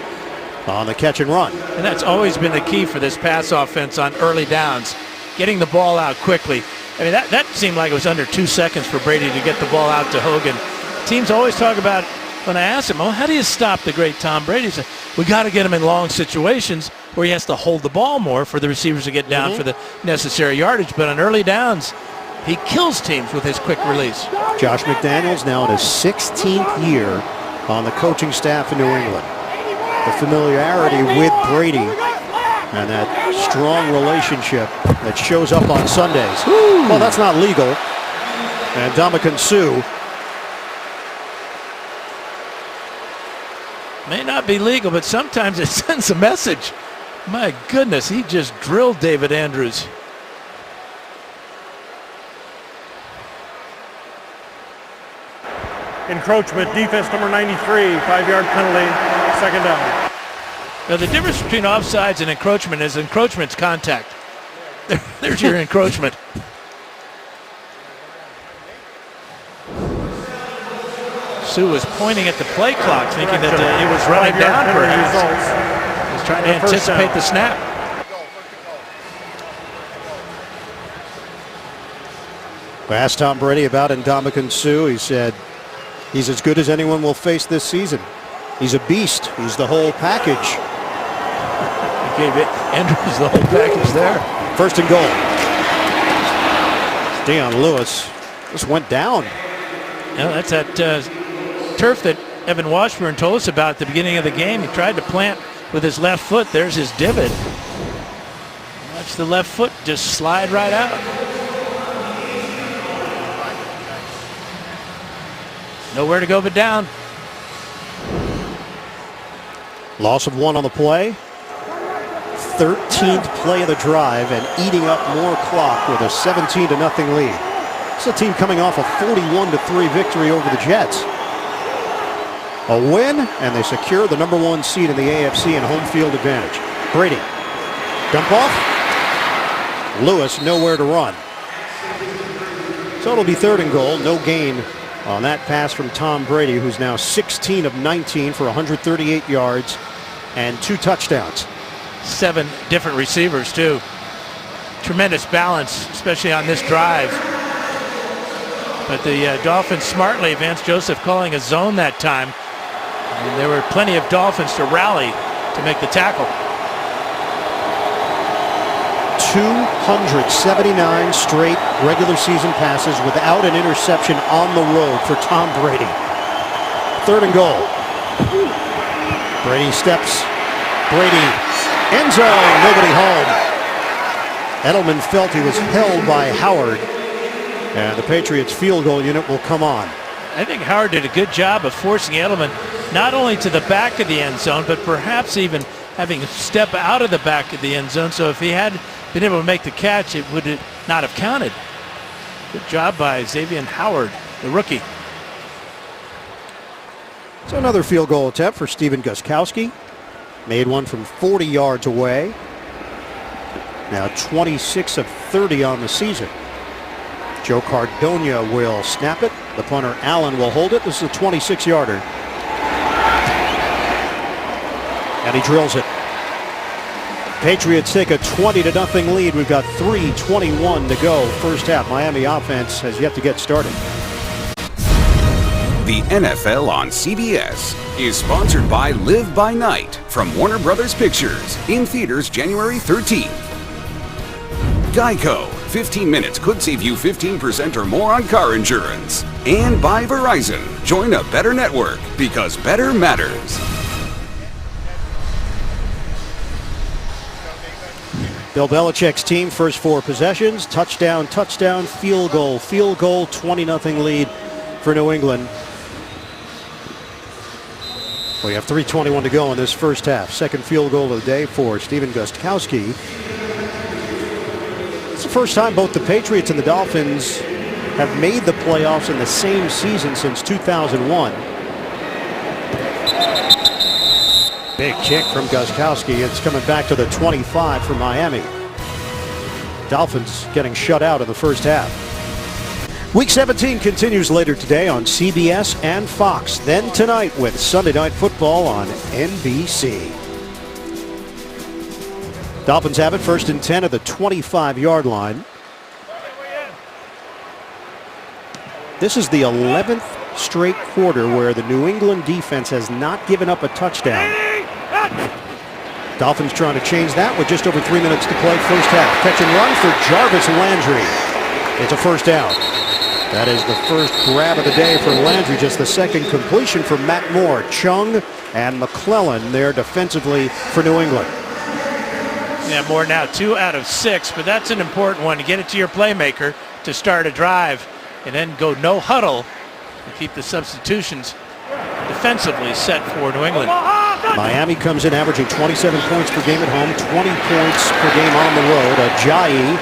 on the catch and run. And that's always been the key for this pass offense on early downs, getting the ball out quickly. I mean, that seemed like it was under 2 seconds for Brady to get the ball out to Hogan. Teams always talk about, when I ask him, oh, how do you stop the great Tom Brady? He said, we got to get him in long situations where he has to hold the ball more for the receivers to get down for the necessary yardage. But on early downs, he kills teams with his quick release. Josh McDaniels now in his 16th year on the coaching staff in New England. The familiarity with Brady and that strong relationship that shows up on Sundays. Well, that's not legal. And Ndamukong Suh. May not be legal, but sometimes it sends a message. My goodness, he just drilled David Andrews. Encroachment, defense number 93, 5-yard penalty, second down. Now, the difference between offsides and encroachment is encroachment's contact. There's your encroachment. Suh was pointing at the play clock, thinking that it was running down perhaps. He was trying to anticipate the snap. I asked Tom Brady about Ndamukong Suh. He said he's as good as anyone will face this season. He's a beast. He's the whole package. He gave Andrews the whole package there. First and goal. Deion Lewis just went down. You know, that's that turf that Evan Washburn told us about at the beginning of the game. He tried to plant with his left foot. There's his divot. Watch the left foot just slide right out. Nowhere to go but down. Loss of 1 on the play. 13th play of the drive and eating up more clock with a 17-0 lead. It's a team coming off a 41-3 victory over the Jets. A win, and they secure the #1 seed in the AFC and home field advantage. Brady. Dump off. Lewis nowhere to run. So it'll be 3rd and goal. No gain on that pass from Tom Brady, who's now 16 of 19 for 138 yards and 2 touchdowns. 7 different receivers, too. Tremendous balance, especially on this drive. But the Dolphins smartly, Vance Joseph calling a zone that time. And there were plenty of Dolphins to rally to make the tackle. 279 straight regular season passes without an interception on the road for Tom Brady. 3rd and goal. Brady steps. Brady. End zone. Nobody home. Edelman felt he was held by Howard. And the Patriots field goal unit will come on. I think Howard did a good job of forcing Edelman not only to the back of the end zone, but perhaps even having him step out of the back of the end zone. So if he had been able to make the catch, it would not have counted. Good job by Xavier Howard, the rookie. So another field goal attempt for Stephen Gostkowski. Made one from 40 yards away. Now 26 of 30 on the season. Joe Cardona will snap it. The punter Allen will hold it. This is a 26-yarder. And he drills it. Patriots take a 20-0 lead. We've got 3:21 to go. First half. Miami offense has yet to get started. The NFL on CBS is sponsored by Live by Night from Warner Brothers Pictures, in theaters January 13th. Geico, 15 minutes could save you 15% or more on car insurance. And by Verizon, join a better network because better matters. Bill Belichick's team, first 4 possessions, touchdown, touchdown, field goal, 20-0 lead for New England. We have 3:21 to go in this first half. Second field goal of the day for Stephen Gostkowski. It's the first time both the Patriots and the Dolphins have made the playoffs in the same season since 2001. Big kick from Gostkowski. It's coming back to the 25 for Miami. Dolphins getting shut out in the first half. Week 17 continues later today on CBS and Fox. Then tonight with Sunday Night Football on NBC. Dolphins have it 1st and 10 at the 25-yard line. This is the 11th straight quarter where the New England defense has not given up a touchdown. Dolphins trying to change that with just over 3 minutes to play first half. Catch and run for Jarvis Landry. It's a first down. That is the first grab of the day for Landry, just the second completion for Matt Moore. Chung and McClellan there defensively for New England. Yeah, Moore now 2 out of 6, but that's an important one to get it to your playmaker to start a drive and then go no huddle and keep the substitutions defensively set for New England. Miami comes in averaging 27 points per game at home, 20 points per game on the road. Ajayi,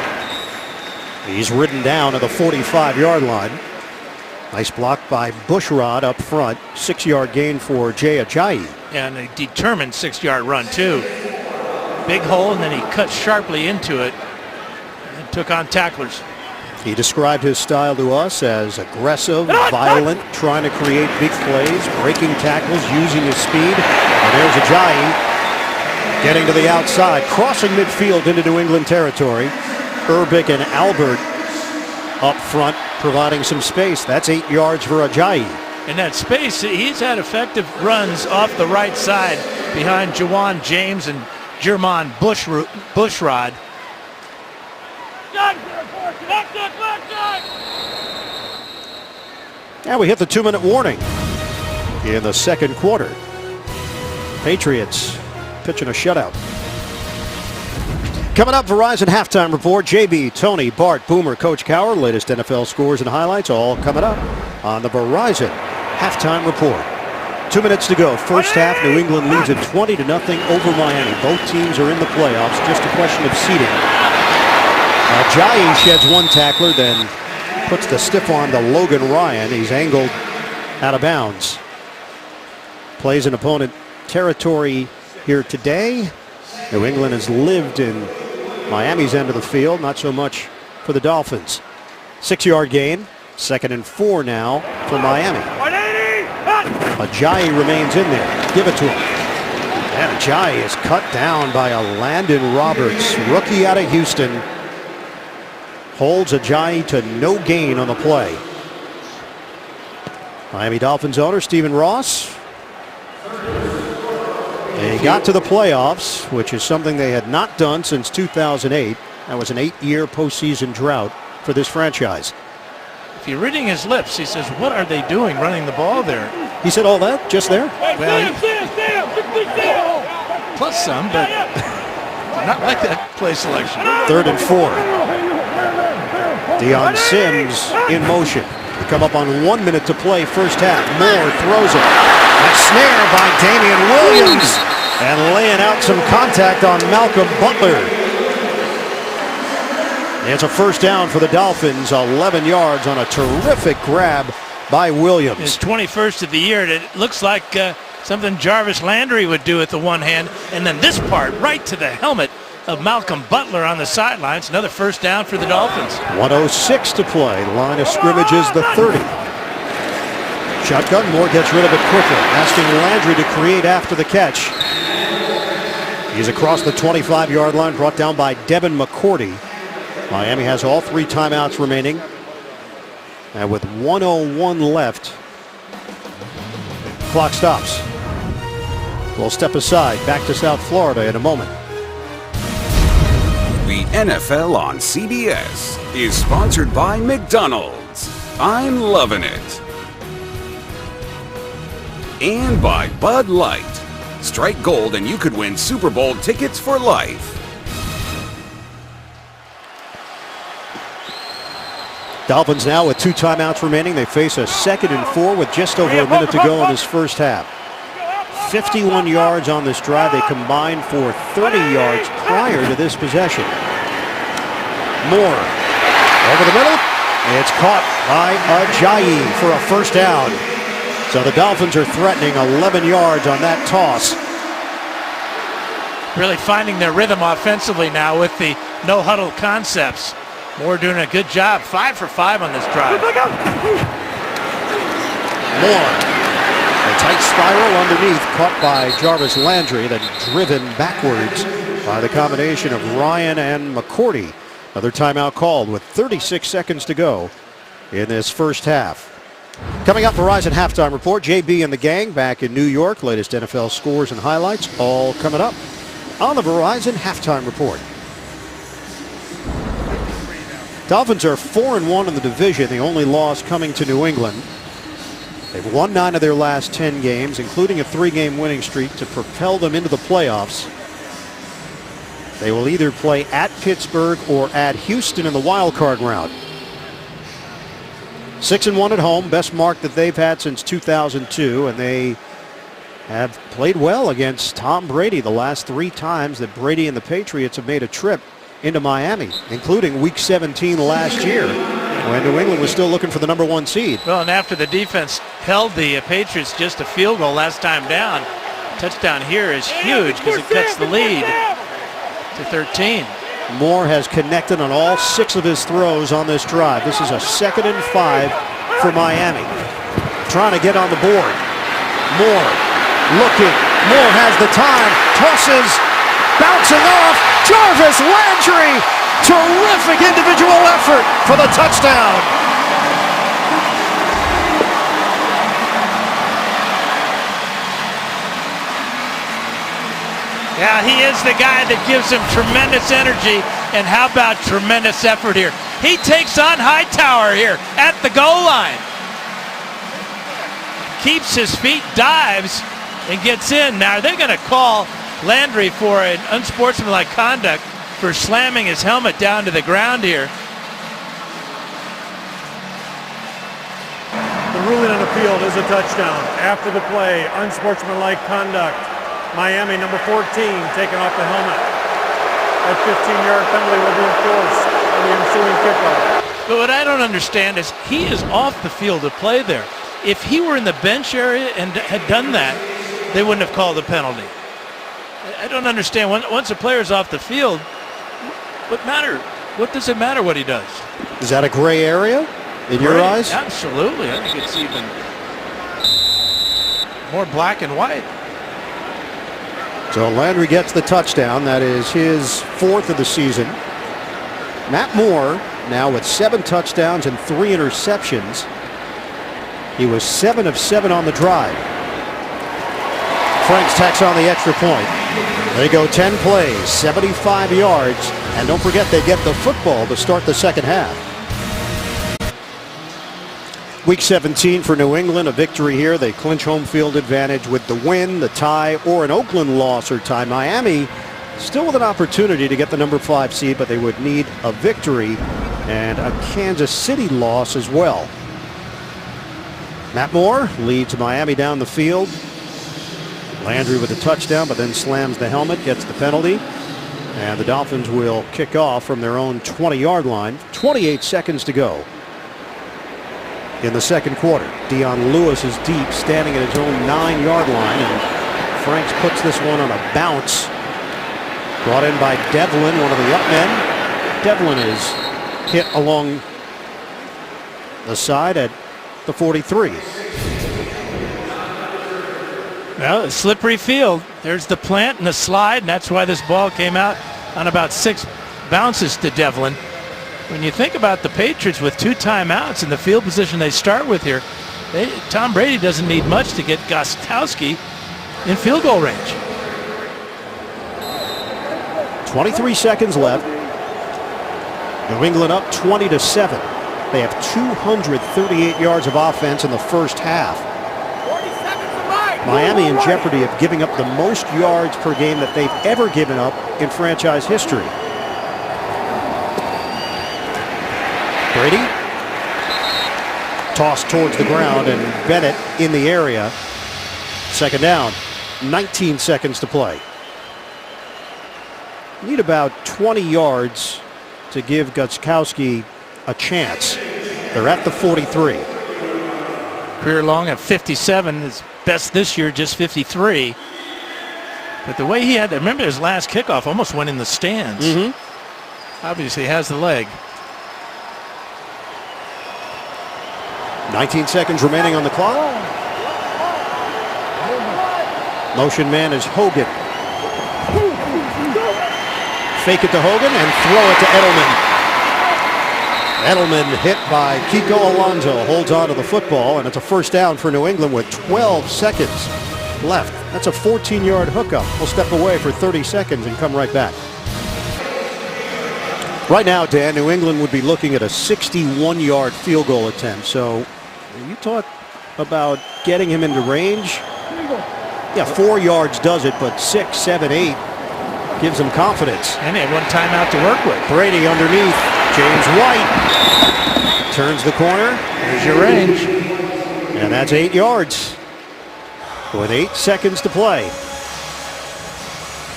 he's ridden down to the 45-yard line. Nice block by Bushrod up front. 6-yard gain for Jay Ajayi. And a determined 6-yard run, too. Big hole, and then he cut sharply into it and took on tacklers. He described his style to us as aggressive, violent, trying to create big plays, breaking tackles, using his speed. And there's Ajayi getting to the outside, crossing midfield into New England territory. Urbic and Albert up front providing some space. That's 8 yards for Ajayi. In that space, he's had effective runs off the right side behind Jawan James and Jermon Bushrod. And we hit the 2-minute warning in the second quarter. Patriots pitching a shutout. Coming up, Verizon Halftime Report. JB, Tony, Bart, Boomer, Coach Cowher. Latest NFL scores and highlights all coming up on the Verizon Halftime Report. 2 minutes to go. First half, New England leads at 20-0 over Miami. Both teams are in the playoffs. Just a question of seeding. Ajayi sheds one tackler, then puts the stiff arm to Logan Ryan. He's angled out of bounds. Plays in opponent territory here today. New England has lived in Miami's end of the field, not so much for the Dolphins. 6-yard gain, 2nd and 4 now for Miami. Ajayi remains in there. Give it to him. And Ajayi is cut down by a Landon Roberts, rookie out of Houston. Holds Ajayi to no gain on the play. Miami Dolphins owner Stephen Ross. They got to the playoffs, which is something they had not done since 2008. That was an 8-year postseason drought for this franchise. If you're reading his lips, he says, what are they doing running the ball there? He said all that just there? Well, plus some, but not like that play selection. 3rd and 4. Deion Sims in motion. They come up on 1 minute to play first half. Moore throws it. A snare by Damian Williams. And laying out some contact on Malcolm Butler. It's a first down for the Dolphins. 11 yards on a terrific grab by Williams. His 21st of the year. It looks like something Jarvis Landry would do with the one hand. And then this part right to the helmet of Malcolm Butler on the sidelines. Another first down for the Dolphins. 1:06 to play. The line of scrimmage is the 30. Shotgun. Moore gets rid of it quickly, asking Landry to create after the catch. He's across the 25-yard line, brought down by Devin McCourty. Miami has all 3 timeouts remaining. And with 1:01 left, clock stops. We'll step aside. Back to South Florida in a moment. The NFL on CBS is sponsored by McDonald's. I'm loving it. And by Bud Light. Strike gold and you could win Super Bowl tickets for life. Dolphins now with 2 timeouts remaining. They face a 2nd and 4 with just over a minute to go in this first half. 51 yards on this drive. They combined for 30 yards prior to this possession. Moore over the middle. It's caught by Ajayi for a first down. So the Dolphins are threatening 11 yards on that toss. Really finding their rhythm offensively now with the no huddle concepts. Moore doing a good job. 5 for 5 on this drive. Moore. A tight spiral underneath, caught by Jarvis Landry, then driven backwards by the combination of Ryan and McCourty. Another timeout called with 36 seconds to go in this first half. Coming up, Verizon Halftime Report. JB and the gang back in New York. Latest NFL scores and highlights all coming up on the Verizon Halftime Report. Dolphins are 4-1 in the division, the only loss coming to New England. They've won 9 of their last 10 games, including a 3-game winning streak to propel them into the playoffs. They will either play at Pittsburgh or at Houston in the wild card round. 6-1 at home, best mark that they've had since 2002, and they have played well against Tom Brady the last 3 times that Brady and the Patriots have made a trip into Miami, including Week 17 last year, when New England was still looking for the #1 seed. Well, and after the defense held the Patriots just a field goal last time down, touchdown here is huge because it cuts the lead to 13. Moore has connected on all 6 of his throws on this drive. This is a 2nd and 5 for Miami. Trying to get on the board. Moore looking. Moore has the time. Tosses. Bouncing off. Jarvis Landry. Terrific individual effort for the touchdown. Yeah, he is the guy that gives him tremendous energy, and how about tremendous effort here. He takes on Hightower here at the goal line. Keeps his feet, dives, and gets in. Now, they're going to call Landry for an unsportsmanlike conduct for slamming his helmet down to the ground here. The ruling on the field is a touchdown. After the play, unsportsmanlike conduct. Miami, number 14, taking off the helmet. That 15-yard penalty will be enforced on the ensuing kickoff. But what I don't understand is he is off the field to play there. If he were in the bench area and had done that, they wouldn't have called a penalty. I don't understand. Once a player's off the field, what does it matter what he does? Is that a gray area in your eyes? Absolutely. I think it's even more black and white. So Landry gets the touchdown. That is his 4th of the season. Matt Moore now with 7 touchdowns and 3 interceptions. He was 7 of 7 on the drive. Franks tacks on the extra point. They go 10 plays, 75 yards, and don't forget they get the football to start the second half. Week 17 for New England, a victory here. They clinch home field advantage with the win, the tie, or an Oakland loss or tie. Miami still with an opportunity to get the number 5 seed, but they would need a victory and a Kansas City loss as well. Matt Moore leads Miami down the field. Landry with a touchdown, but then slams the helmet, gets the penalty. And the Dolphins will kick off from their own 20-yard line. 28 seconds to go in the second quarter. Dion Lewis is deep, standing at his own 9-yard line, and Franks puts this one on a bounce. Brought in by Devlin, one of the up men. Devlin is hit along the side at the 43. Well, a slippery field. There's the plant and the slide, and that's why this ball came out on about 6 bounces to Devlin. When you think about the Patriots with 2 timeouts and the field position they start with here, Tom Brady doesn't need much to get Gostkowski in field goal range. 23 seconds left. New England up 20-7. They have 238 yards of offense in the first half. Miami in jeopardy of giving up the most yards per game that they've ever given up in franchise history. Brady tossed towards the ground, and Bennett in the area. Second down, 19 seconds to play. Need about 20 yards to give Gostkowski a chance. They're at the 43. Career long at 57. His best this year, just 53. But the way he had to, remember his last kickoff almost went in the stands. Obviously has the leg. 19 seconds remaining on the clock. Motion man is Hogan. Fake it to Hogan and throw it to Edelman. Edelman hit by Kiko Alonso, holds on to the football, and it's a first down for New England with 12 seconds left. That's a 14-yard hookup. We'll step away for 30 seconds and come right back. Right now, Dan, New England would be looking at a 61-yard field goal attempt. So you talk about getting him into range. Yeah, 4 yards does it, but 6, 7, 8 gives him confidence. And he had one timeout to work with. Brady underneath. James White turns the corner. There's your range. And that's 8 yards with 8 seconds to play.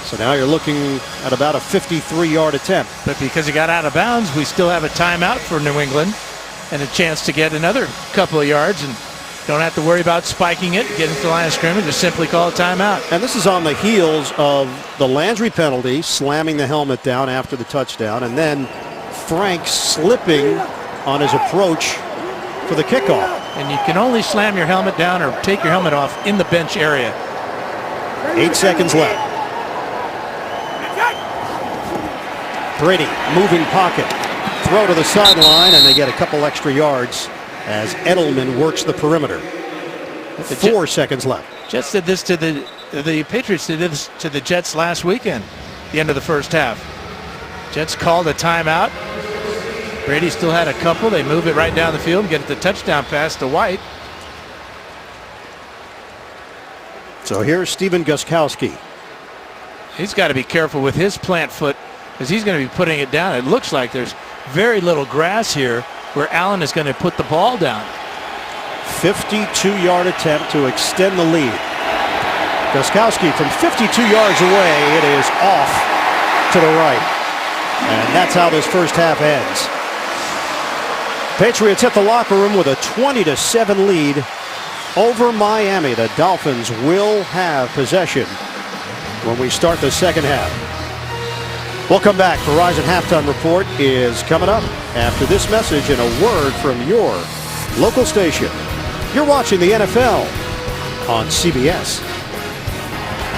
So now you're looking at about a 53-yard attempt. But because he got out of bounds, we still have a timeout for New England and a chance to get another couple of yards and don't have to worry about spiking it, getting to the line of scrimmage, just simply call a timeout. And this is on the heels of the Landry penalty, slamming the helmet down after the touchdown, and then Frank slipping on his approach for the kickoff. And you can only slam your helmet down or take your helmet off in the bench area. 8 seconds left. Brady, moving pocket. Throw to the sideline, and they get a couple extra yards as Edelman works the perimeter. 4 seconds left. Jets did this to the Patriots did this to the Jets last weekend, the end of the first half. Jets called a timeout. Brady still had a couple. They move it right down the field and get the touchdown pass to White. So here's Stephen Gostkowski. He's got to be careful with his plant foot because he's going to be putting it down. It looks like there's very little grass here where Allen is going to put the ball down. 52-yard attempt to extend the lead. Gostkowski from 52 yards away. It is off to the right. And that's how this first half ends. Patriots hit the locker room with a 20-7 lead over Miami. The Dolphins will have possession when we start the second half. We'll come back. Verizon Halftime Report is coming up after this message and a word from your local station. You're watching the NFL on CBS.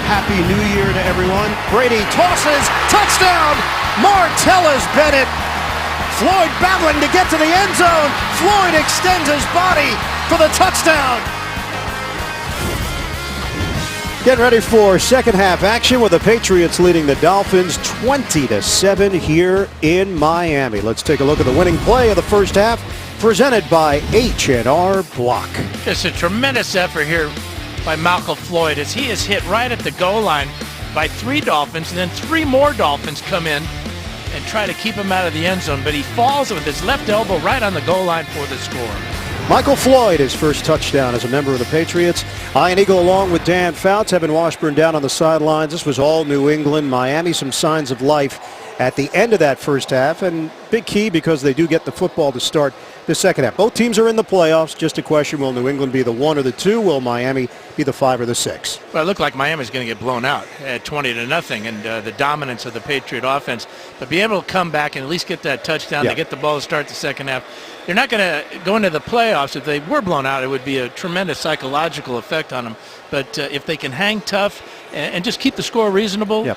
Happy New Year to everyone. Brady tosses, touchdown, Martellus Bennett. Floyd battling to get to the end zone. Floyd extends his body for the touchdown. Getting ready for second half action with the Patriots leading the Dolphins 20-7 here in Miami. Let's take a look at the winning play of the first half presented by H&R Block. Just a tremendous effort here by Malcolm Floyd as he is hit right at the goal line by 3 Dolphins, and then 3 more Dolphins come in and try to keep him out of the end zone, but he falls with his left elbow right on the goal line for the score. Michael Floyd, his first touchdown as a member of the Patriots. Ian Eagle along with Dan Fouts. Evan Washburn down on the sidelines. This was all New England. Miami, some signs of life at the end of that first half, and big key because they do get the football to start the second half. Both teams are in the playoffs. Just a question, will New England be the 1 or the 2? Will Miami be the 5 or the 6? Well, it looked like Miami's going to get blown out at 20-0, and the dominance of the Patriot offense. But be able to come back and at least get that touchdown to get the ball to start the second half. They're not going to go into the playoffs. If they were blown out, it would be a tremendous psychological effect on them. But if they can hang tough and just keep the score reasonable,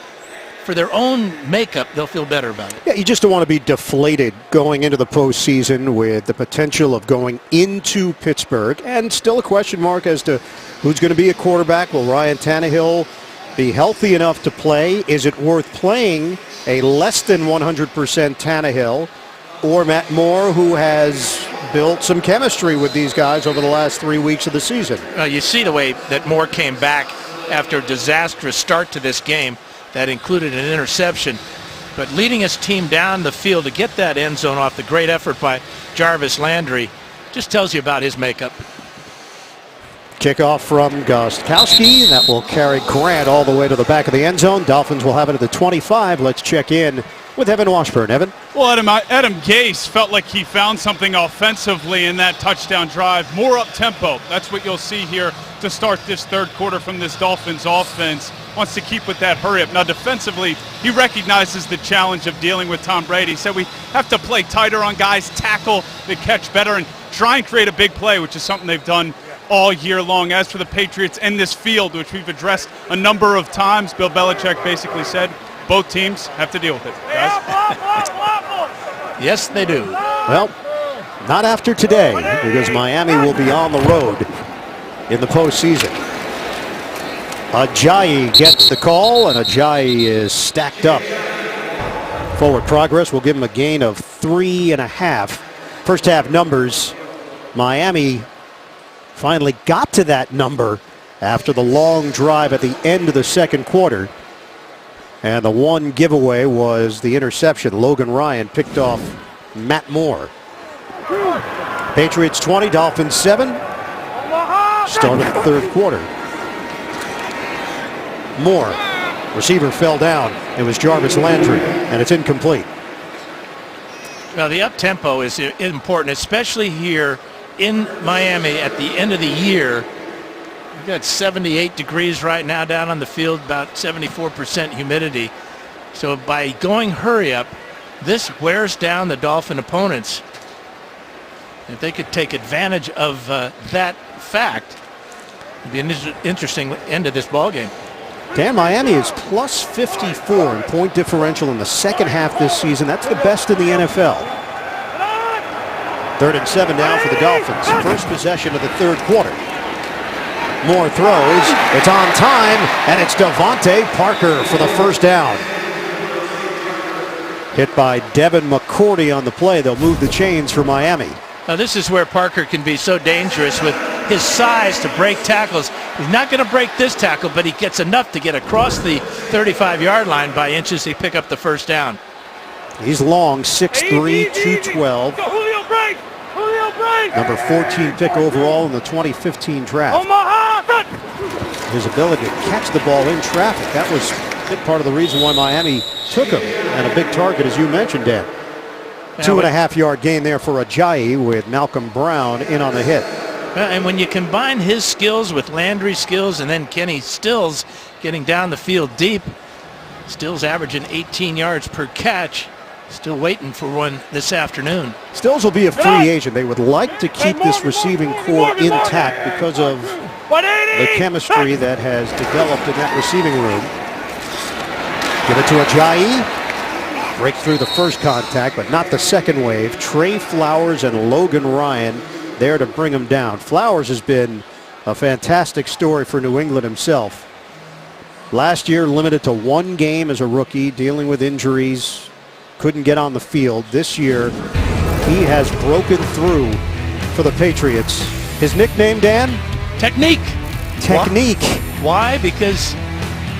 for their own makeup, they'll feel better about it. Yeah, you just don't want to be deflated going into the postseason with the potential of going into Pittsburgh. And still a question mark as to who's going to be a quarterback. Will Ryan Tannehill be healthy enough to play? Is it worth playing a less than 100% Tannehill or Matt Moore, who has built some chemistry with these guys over the last 3 weeks of the season? You see the way that Moore came back after a disastrous start to this game that included an interception, but leading his team down the field to get that end zone off the great effort by Jarvis Landry just tells you about his makeup. Kickoff from Gostkowski. That will carry Grant all the way to the back of the end zone. Dolphins will have it at the 25. Let's check in with Evan Washburn. Evan? Well, Adam Gase felt like he found something offensively in that touchdown drive. More up-tempo. That's what you'll see here to start this third quarter from this Dolphins offense. Wants to keep with that hurry-up. Now, defensively, he recognizes the challenge of dealing with Tom Brady. So we have to play tighter on guys, tackle the catch better, and try and create a big play, which is something they've done all year long. As for the Patriots and this field, which we've addressed a number of times, Bill Belichick basically said, both teams have to deal with it, guys. Yes, they do. Well, not after today, because Miami will be on the road in the postseason. Ajayi gets the call, and Ajayi is stacked up Forward progress will give him a gain of 3.5. First half numbers, Miami finally got to that number after the long drive at the end of the second quarter. And the one giveaway was the interception. Logan Ryan picked off Matt Moore. Patriots 20, Dolphins 7. Start of the third quarter. Moore, receiver fell down. It was Jarvis Landry, and it's incomplete. Well, the up-tempo is important, especially here in Miami at the end of the year. We've got 78 degrees right now down on the field, about 74% humidity. So by going hurry up, this wears down the Dolphin opponents. If they could take advantage of that fact, it'd be an interesting end to this ball game. Dan, Miami is plus 54 in point differential in the second half this season. That's the best in the NFL. 3rd and 7 now for the Dolphins. First possession of the third quarter. Moore throws. It's on time, and it's Devontae Parker for the first down. Hit by Devin McCourty on the play. They'll move the chains for Miami. Now this is where Parker can be so dangerous with his size to break tackles. He's not going to break this tackle, but he gets enough to get across the 35-yard line by inches to pick up the first down. He's long, 6'3", 212. Number 14 pick overall in the 2015 draft. His ability to catch the ball in traffic, that was a big part of the reason why Miami took him. And a big target, as you mentioned, Dan. 2.5-yard gain there for Ajayi with Malcolm Brown in on the hit. And when you combine his skills with Landry's skills and then Kenny Stills getting down the field deep, Stills averaging 18 yards per catch. Still waiting for one this afternoon. Stills will be a free agent. They would like to keep this receiving core intact because of the chemistry that has developed in that receiving room. Give it to Ajayi. Break through the first contact, but not the second wave. Trey Flowers and Logan Ryan there to bring him down. Flowers has been a fantastic story for New England himself. Last year limited to one game as a rookie, dealing with injuries. Couldn't get on the field. This year, he has broken through for the Patriots. His nickname, Dan? Technique. Technique. Why? Because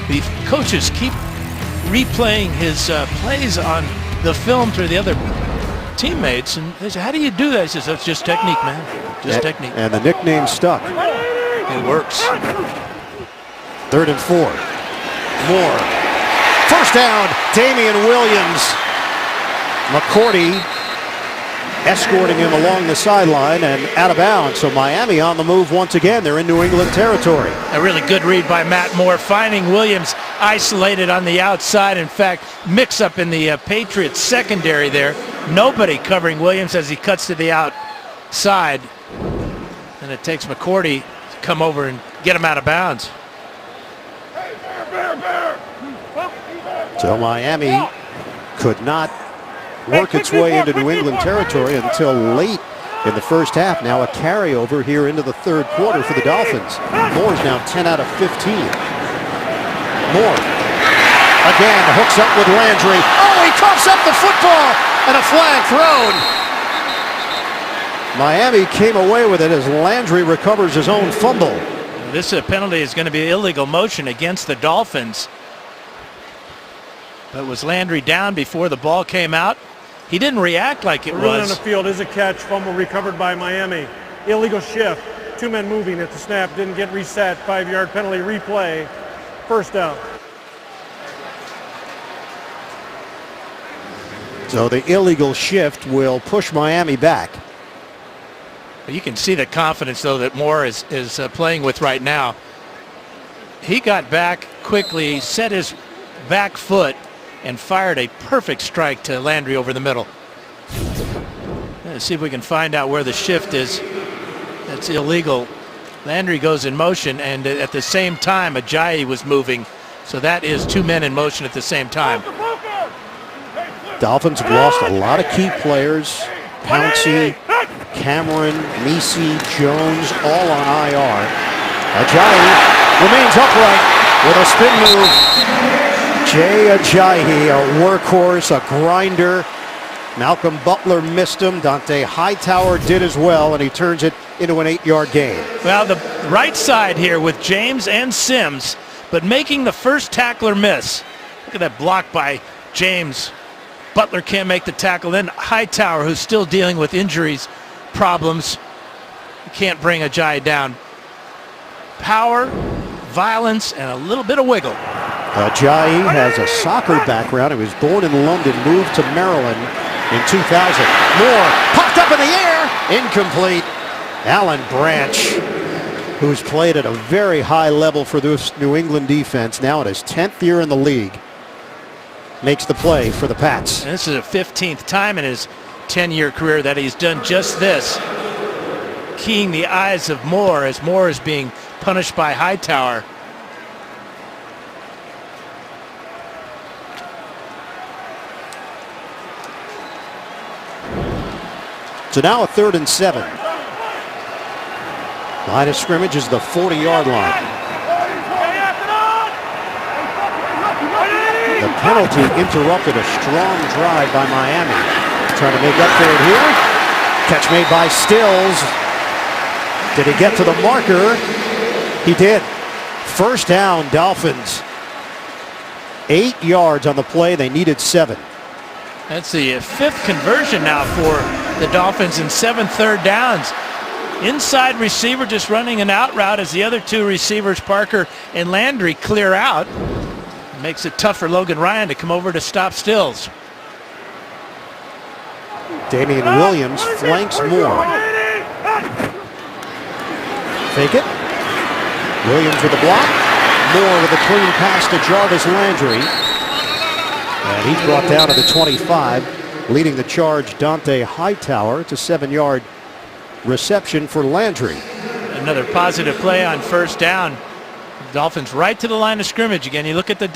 the coaches keep replaying his plays on the film to the other teammates, and they say, how do you do that? He says, that's just technique, man. Just technique. And the nickname stuck. It works. 3rd and 4. Moore. First down, Damian Williams. McCourty escorting him along the sideline and out of bounds. So Miami on the move once again. They're in New England territory. A really good read by Matt Moore, finding Williams isolated on the outside. In fact, mix up in the Patriots secondary there. Nobody covering Williams as he cuts to the outside. And it takes McCourty to come over and get him out of bounds. So Miami could not work its way into New England territory until late in the first half. Now a carryover here into the third quarter for the Dolphins. Moore's now 10 out of 15. Moore again hooks up with Landry. Oh, he coughs up the football and a flag thrown. Miami came away with it as Landry recovers his own fumble. This penalty is going to be illegal motion against the Dolphins. But was Landry down before the ball came out? He didn't react like it Ruling on was. the field is a catch. Fumble recovered by Miami. Illegal shift. 2 men moving at the snap. Didn't get reset. 5-yard penalty replay. First down. So the illegal shift will push Miami back. You can see the confidence, though, that Moore is playing with right now. He got back quickly, set his back foot, and fired a perfect strike to Landry over the middle. Let's see if we can find out where the shift is. That's illegal. Landry goes in motion, and at the same time, Ajayi was moving. So that is 2 men in motion at the same time. Dolphins have lost a lot of key players. Pouncey, Cameron, Nisi, Jones, all on IR. Ajayi remains upright with a spin move. Jay Ajayi, a workhorse, a grinder. Malcolm Butler missed him. Dante Hightower did as well, and he turns it into an 8-yard gain. Well, the right side here with James and Sims, but making the first tackler miss. Look at that block by James. Butler can't make the tackle. Then Hightower, who's still dealing with injuries, problems. Can't bring Ajayi down. Power, violence, and a little bit of wiggle. Ajayi has a soccer background. He was born in London, moved to Maryland in 2000. Moore popped up in the air. Incomplete. Alan Branch, who's played at a very high level for this New England defense, now in his 10th year in the league, makes the play for the Pats. And this is the 15th time in his 10-year career that he's done just this. Keying the eyes of Moore as Moore is being punished by Hightower. So now a 3rd and 7. Line of scrimmage is the 40-yard line. The penalty interrupted a strong drive by Miami. Trying to make up for it here. Catch made by Stills. Did he get to the marker? He did. First down, Dolphins. 8 yards on the play. They needed 7. That's the 5th conversion now for the Dolphins in 7 third downs. Inside receiver just running an out route as the other 2 receivers, Parker and Landry, clear out. Makes it tough for Logan Ryan to come over to stop Stills. Damian Williams flanks Moore. Fake it. Williams with a block. Moore with a clean pass to Jarvis Landry. And he's brought down to the 25. Leading the charge, Dante Hightower. It's a 7-yard reception for Landry. Another positive play on first down. Dolphins right to the line of scrimmage again. You look at the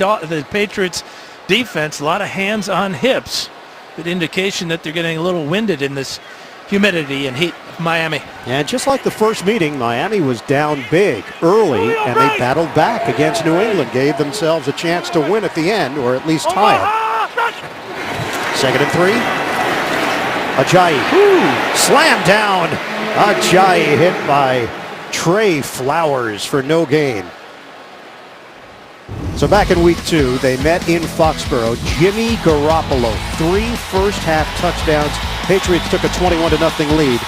Patriots defense, a lot of hands on hips. Good indication that they're getting a little winded in this humidity and heat of Miami. And just like the first meeting, Miami was down big early, and they battled back against New England, gave themselves a chance to win at the end, or at least tie it. 2nd and 3. Ajayi, slam down. Ajayi hit by Trey Flowers for no gain. So back in week 2, they met in Foxborough. Jimmy Garoppolo, 3 first-half touchdowns. Patriots took a 21-0 lead,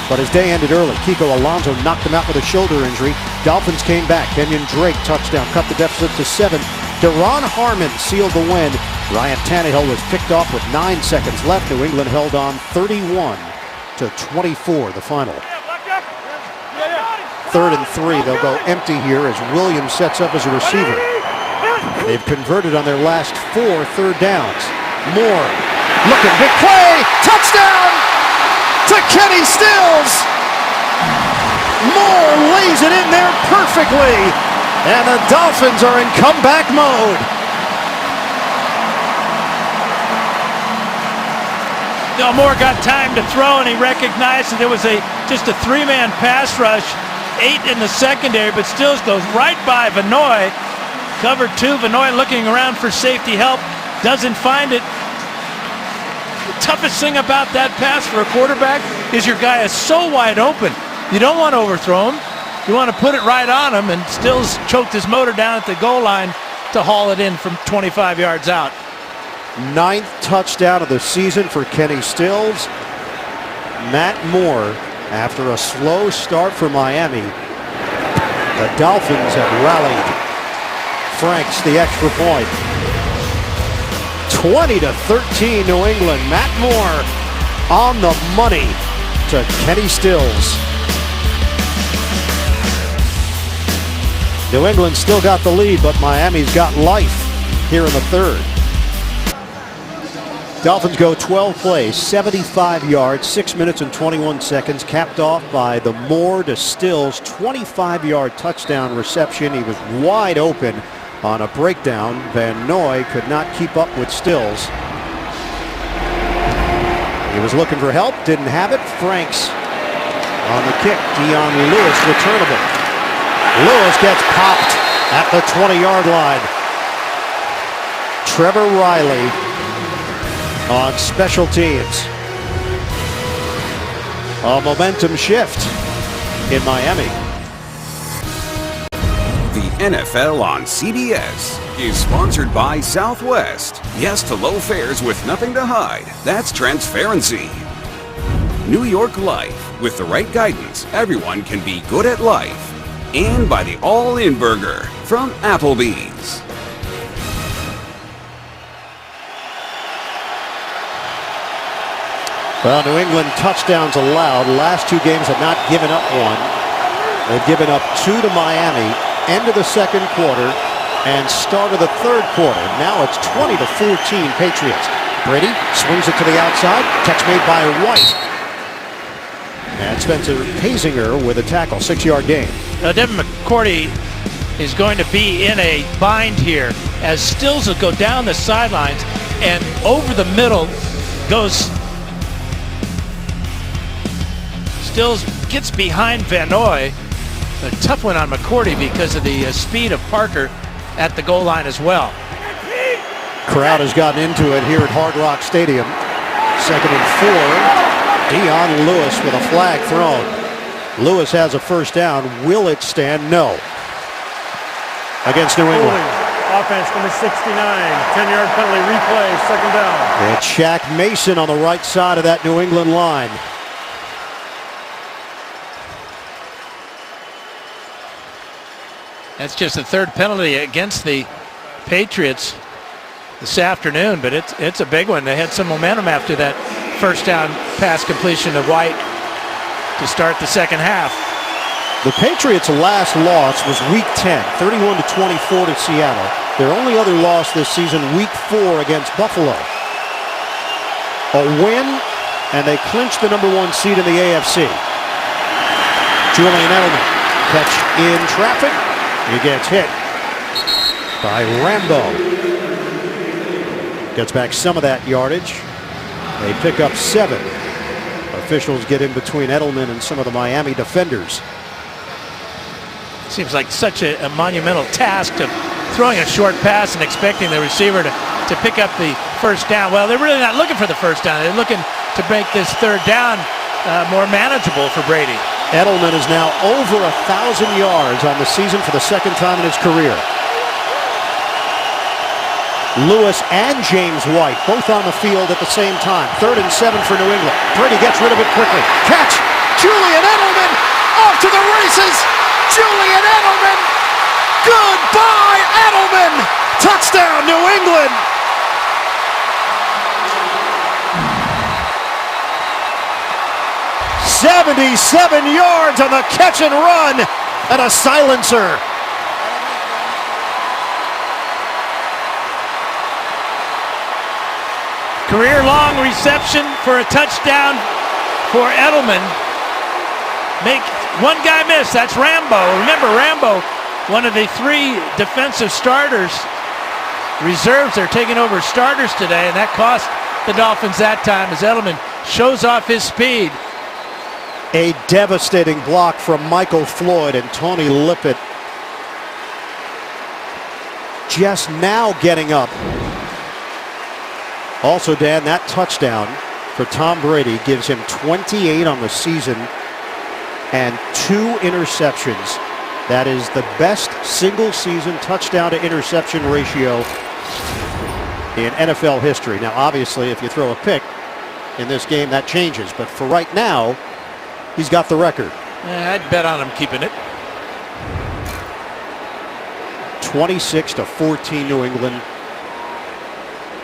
but his day ended early. Kiko Alonso knocked him out with a shoulder injury. Dolphins came back. Kenyon Drake touchdown, cut the deficit to 7. Deron Harmon sealed the win. Ryan Tannehill was picked off with 9 seconds left. New England held on 31-24, the final. 3rd and 3. They'll go empty here as Williams sets up as a receiver. They've converted on their last 4 third downs. Moore looking, big play, touchdown to Kenny Stills. Moore lays it in there perfectly, and the Dolphins are in comeback mode. Moore got time to throw, and he recognized that there was just a 3-man pass rush, 8 in the secondary, but Stills goes right by Vanoy. Cover 2, Vanoy looking around for safety help, doesn't find it. The toughest thing about that pass for a quarterback is your guy is so wide open. You don't want to overthrow him. You want to put it right on him, and Stills choked his motor down at the goal line to haul it in from 25 yards out. 9th touchdown of the season for Kenny Stills. Matt Moore, after a slow start for Miami, the Dolphins have rallied. Franks the extra point. 20-13 New England. Matt Moore on the money to Kenny Stills. New England still got the lead, but Miami's got life here in the 3rd. Dolphins go 12 plays, 75 yards, 6 minutes and 21 seconds, capped off by the Moore to Stills 25-yard touchdown reception. He was wide open on a breakdown. Van Noy could not keep up with Stills. He was looking for help, didn't have it. Franks on the kick. Dion Lewis returnable. Lewis gets popped at the 20-yard line. Trevor Riley on special teams. A momentum shift in Miami. The NFL on CBS is sponsored by Southwest. Yes to low fares with nothing to hide. That's transparency. New York Life. With the right guidance, everyone can be good at life. And by the All-In Burger from Applebee's. Well, New England touchdowns allowed. Last two games have not given up one. They've given up two to Miami. End of the second quarter and start of the third quarter. Now it's 20-14 Patriots. Brady swings it to the outside. Catch made by White. And Spencer Hasinger with a tackle. 6-yard gain. Now Devin McCourty is going to be in a bind here as Stills will go down the sidelines and over the middle goes. Stills gets behind Van Noy. A tough one on McCourty because of the speed of Parker at the goal line as well. Crowd has gotten into it here at Hard Rock Stadium. 2nd and 4. Dion Lewis with a flag thrown. Lewis has a first down. Will it stand? No. Against New England. Offense number 69. 10-yard penalty replay. 2nd down. It's Shaq Mason on the right side of that New England line. That's just the third penalty against the Patriots this afternoon, but it's a big one. They had some momentum after that first down pass completion of White to start the second half. The Patriots' last loss was Week 10, 31-24 to Seattle. Their only other loss this season, Week 4 against Buffalo. A win, and they clinched the number 1 seed in the AFC. Julian Edelman, catch in traffic. He gets hit by Rambo. Gets back some of that yardage. They pick up 7. Officials get in between Edelman and some of the Miami defenders. Seems like such a monumental task of throwing a short pass and expecting the receiver to pick up the first down. Well, they're really not looking for the first down. They're looking to make this third down more manageable for Brady. Edelman is now over 1,000 yards on the season for the second time in his career. Lewis and James White both on the field at the same time. 3rd and 7 for New England. Brady gets rid of it quickly. Catch! Julian Edelman off to the races! Julian Edelman! Goodbye, Edelman! Touchdown, New England! "77 yards on the catch and run and a silencer." Career-long reception for a touchdown for Edelman. Make one guy miss. That's Rambo. Remember, Rambo, one of the 3 defensive starters. Reserves are taking over starters today, and that cost the Dolphins that time as Edelman shows off his speed. A devastating block from Michael Floyd, and Tony Lippett just now getting up. Also, Dan, that touchdown for Tom Brady gives him 28 on the season and 2 interceptions. That is the best single-season touchdown-to-interception ratio in NFL history. Now, obviously, if you throw a pick in this game, that changes. But for right now, he's got the record. I'd bet on him keeping it. 26-14 New England.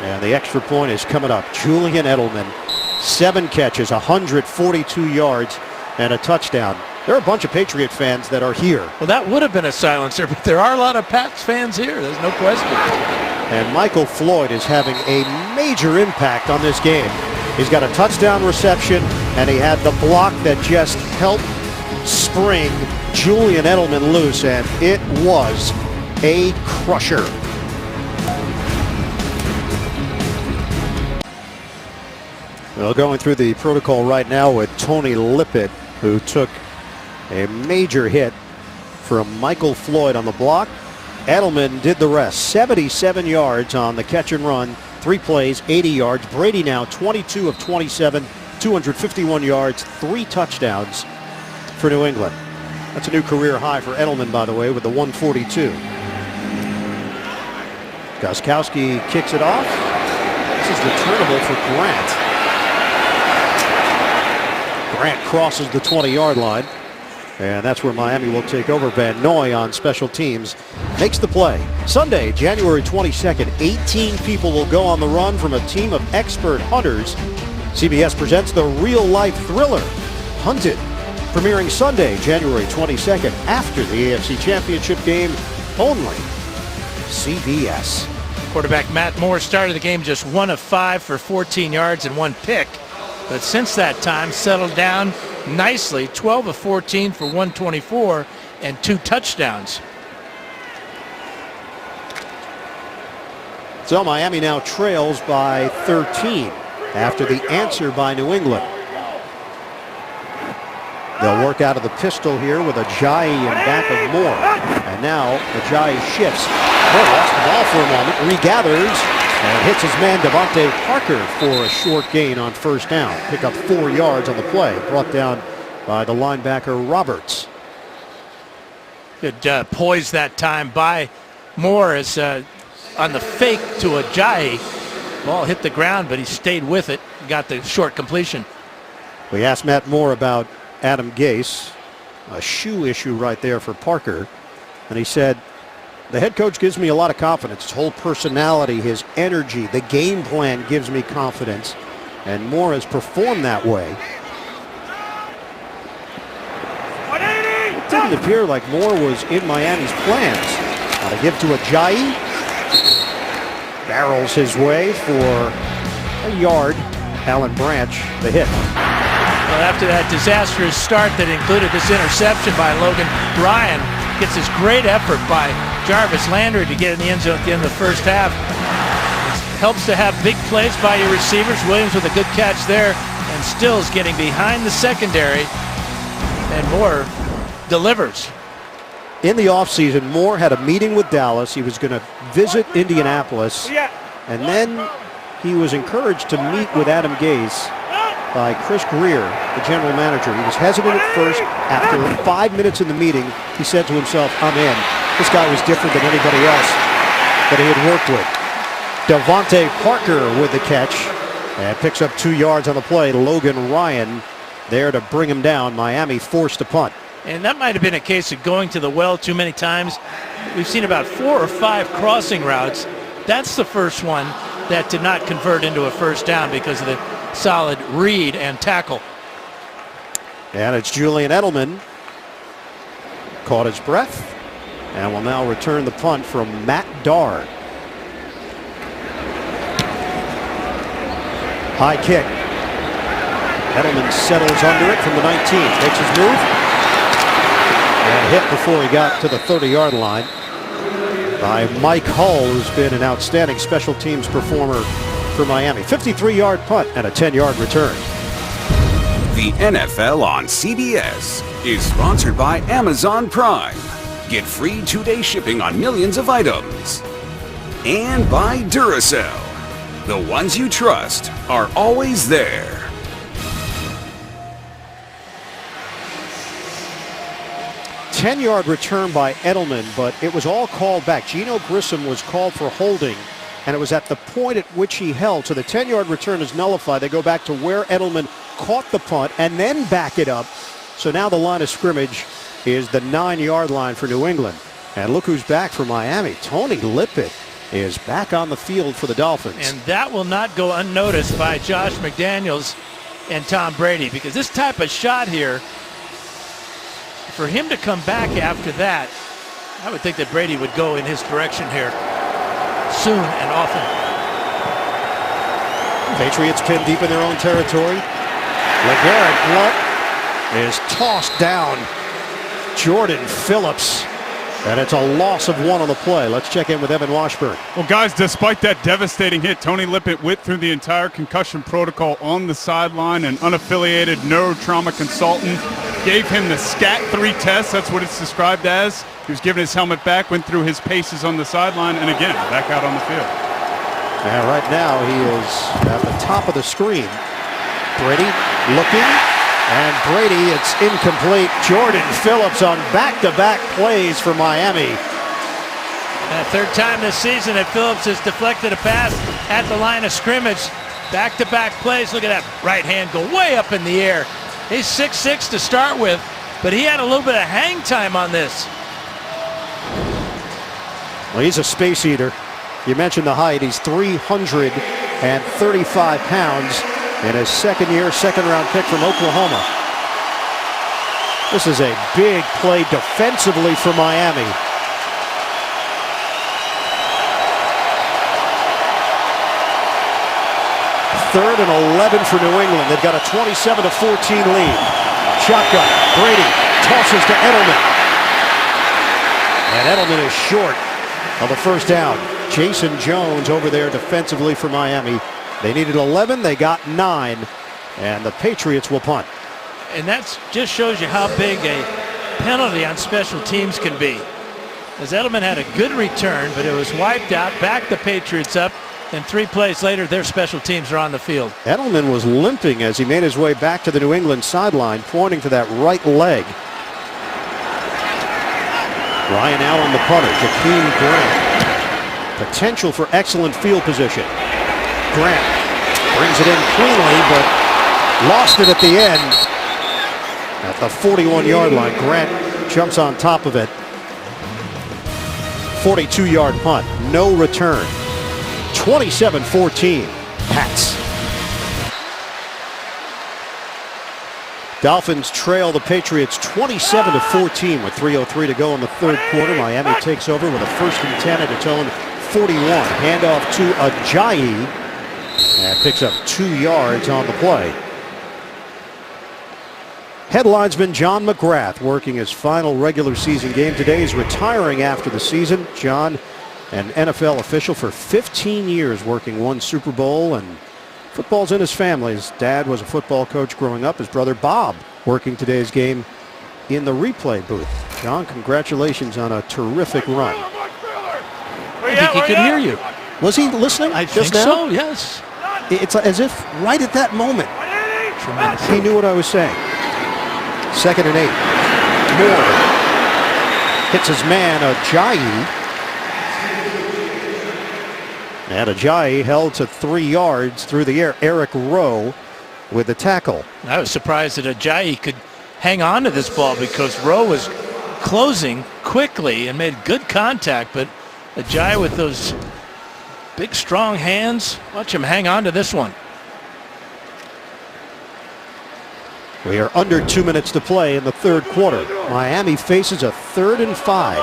And the extra point is coming up. Julian Edelman, 7 catches, 142 yards, and a touchdown. There are a bunch of Patriot fans that are here. Well, that would have been a silencer, but there are a lot of Pats fans here. There's no question. And Michael Floyd is having a major impact on this game. He's got a touchdown reception, and he had the block that just helped spring Julian Edelman loose, and it was a crusher. Well, going through the protocol right now with Tony Lippett, who took a major hit from Michael Floyd on the block. Edelman did the rest. 77 yards on the catch and run. 3 plays, 80 yards. Brady now 22 of 27, 251 yards, 3 touchdowns for New England. That's a new career high for Edelman, by the way, with the 142. Gostkowski kicks it off. This is returnable for Grant. Grant crosses the 20-yard line. And that's where Miami will take over. Van Noy on special teams makes the play. Sunday, January 22nd, 18 people will go on the run from a team of expert hunters. CBS presents the real-life thriller, Hunted, premiering Sunday, January 22nd, after the AFC Championship game, only CBS. Quarterback Matt Moore started the game just 1 of 5 for 14 yards and 1 pick. But since that time, settled down nicely, 12 of 14 for 124 and 2 touchdowns. So Miami now trails by 13 after the answer by New England. They'll work out of the pistol here with Ajayi in back of Moore. And now Ajayi shifts. Moore lost the ball for a moment, regathers, and hits his man Devontae Parker for a short gain on first down. Pick up 4 yards on the play, brought down by the linebacker Roberts. Good poise that time by Moore as on the fake to Ajayi. Ball hit the ground, but he stayed with it. Got the short completion. We asked Matt Moore about Adam Gase, a shoe issue right there for Parker. And he said, the head coach gives me a lot of confidence. His whole personality, his energy, the game plan gives me confidence. And Moore has performed that way. It didn't appear like Moore was in Miami's plans. Now to give to Ajayi. Barrels his way for a yard. Alan Branch, the hit. Well, after that disastrous start that included this interception by Logan Ryan, gets this great effort by Jarvis Landry to get in the end zone at the end of the first half. It helps to have big plays by your receivers. Williams with a good catch there, and Stills getting behind the secondary, and Moore delivers. In the offseason, Moore had a meeting with Dallas. He was going to visit Indianapolis, and then he was encouraged to meet with Adam Gase by Chris Greer, the general manager. He was hesitant at first. After 5 minutes in the meeting, he said to himself, I'm in. This guy was different than anybody else that he had worked with. Devontae Parker with the catch and picks up 2 yards on the play. Logan Ryan there to bring him down. Miami forced a punt. And that might have been a case of going to the well too many times. We've seen about 4 or 5 crossing routes. That's the first one that did not convert into a first down because of the solid read and tackle. And it's Julian Edelman. Caught his breath and will now return the punt from Matt Dard. High kick. Edelman settles under it from the 19. Makes his move. And hit before he got to the 30-yard line by Mike Hull, who's been an outstanding special teams performer for Miami. 53-yard punt and a 10-yard return. The NFL on CBS is sponsored by Amazon Prime. Get free 2-day shipping on millions of items. And by Duracell. The ones you trust are always there. Ten-yard return by Edelman, but it was all called back. Geno Grissom was called for holding, and it was at the point at which he held. So the 10-yard return is nullified. They go back to where Edelman caught the punt and then back it up. So now the line of scrimmage is the 9-yard line for New England. And look who's back for Miami. Tony Lippett is back on the field for the Dolphins. And that will not go unnoticed by Josh McDaniels and Tom Brady, because this type of shot here, for him to come back after that, I would think that Brady would go in his direction here soon and often. Patriots pinned deep in their own territory. LeGarrette Blount is tossed down. Jordan Phillips. And it's a loss of 1 on the play. Let's check in with Evan Washburn. Well, guys, despite that devastating hit, Tony Lippett went through the entire concussion protocol on the sideline. An unaffiliated neurotrauma consultant gave him the SCAT 3 test. That's what it's described as. He was given his helmet back, went through his paces on the sideline, and again, back out on the field. And right now he is at the top of the screen. Brady looking, and Brady, it's incomplete. Jordan Phillips on back-to-back plays for Miami. Third time this season that Phillips has deflected a pass at the line of scrimmage. Back-to-back plays. Look at that right hand go way up in the air. He's 6'6" to start with, but he had a little bit of hang time on this. Well, he's a space eater. You mentioned the height. He's 335 pounds in his second year, second-round pick from Oklahoma. This is a big play defensively for Miami. Third and 11 for New England. They've got a 27-14 lead. Shotgun. Brady tosses to Edelman. And Edelman is short on the first down. Jason Jones over there defensively for Miami. They needed 11. They got 9. And the Patriots will punt. And that just shows you how big a penalty on special teams can be. As Edelman had a good return, but it was wiped out. Back the Patriots up. And 3 plays later, their special teams are on the field. Edelman was limping as he made his way back to the New England sideline, pointing to that right leg. Ryan Allen, the punter. Jakeem Grant. Potential for excellent field position. Grant brings it in cleanly, but lost it at the end. At the 41-yard line, Grant jumps on top of it. 42-yard punt. No return. 27-14, Pats. Dolphins trail the Patriots 27-14 with 3:03 to go in the third quarter. Miami takes over with a 1st and 10 at its own 41. Handoff to Ajayi, and picks up 2 yards on the play. Headlinesman John McGrath working his final regular season game today. He's retiring after the season. John, an NFL official for 15 years, working 1 Super Bowl, and football's in his family. His dad was a football coach growing up. His brother Bob working today's game in the replay booth. John, congratulations on a terrific run. I think he could hear you. Was he listening? I just think now? so, yes. It's as if right at that moment Tremendous. he knew what I was saying. 2nd and 8. Moore hits his man Ajayi. And Ajayi held to 3 yards through the air. Eric Rowe with the tackle. I was surprised that Ajayi could hang on to this ball because Rowe was closing quickly and made good contact, but Ajayi with those big strong hands, watch him hang on to this one. We are under 2 minutes to play in the third quarter. Miami faces a 3rd and 5.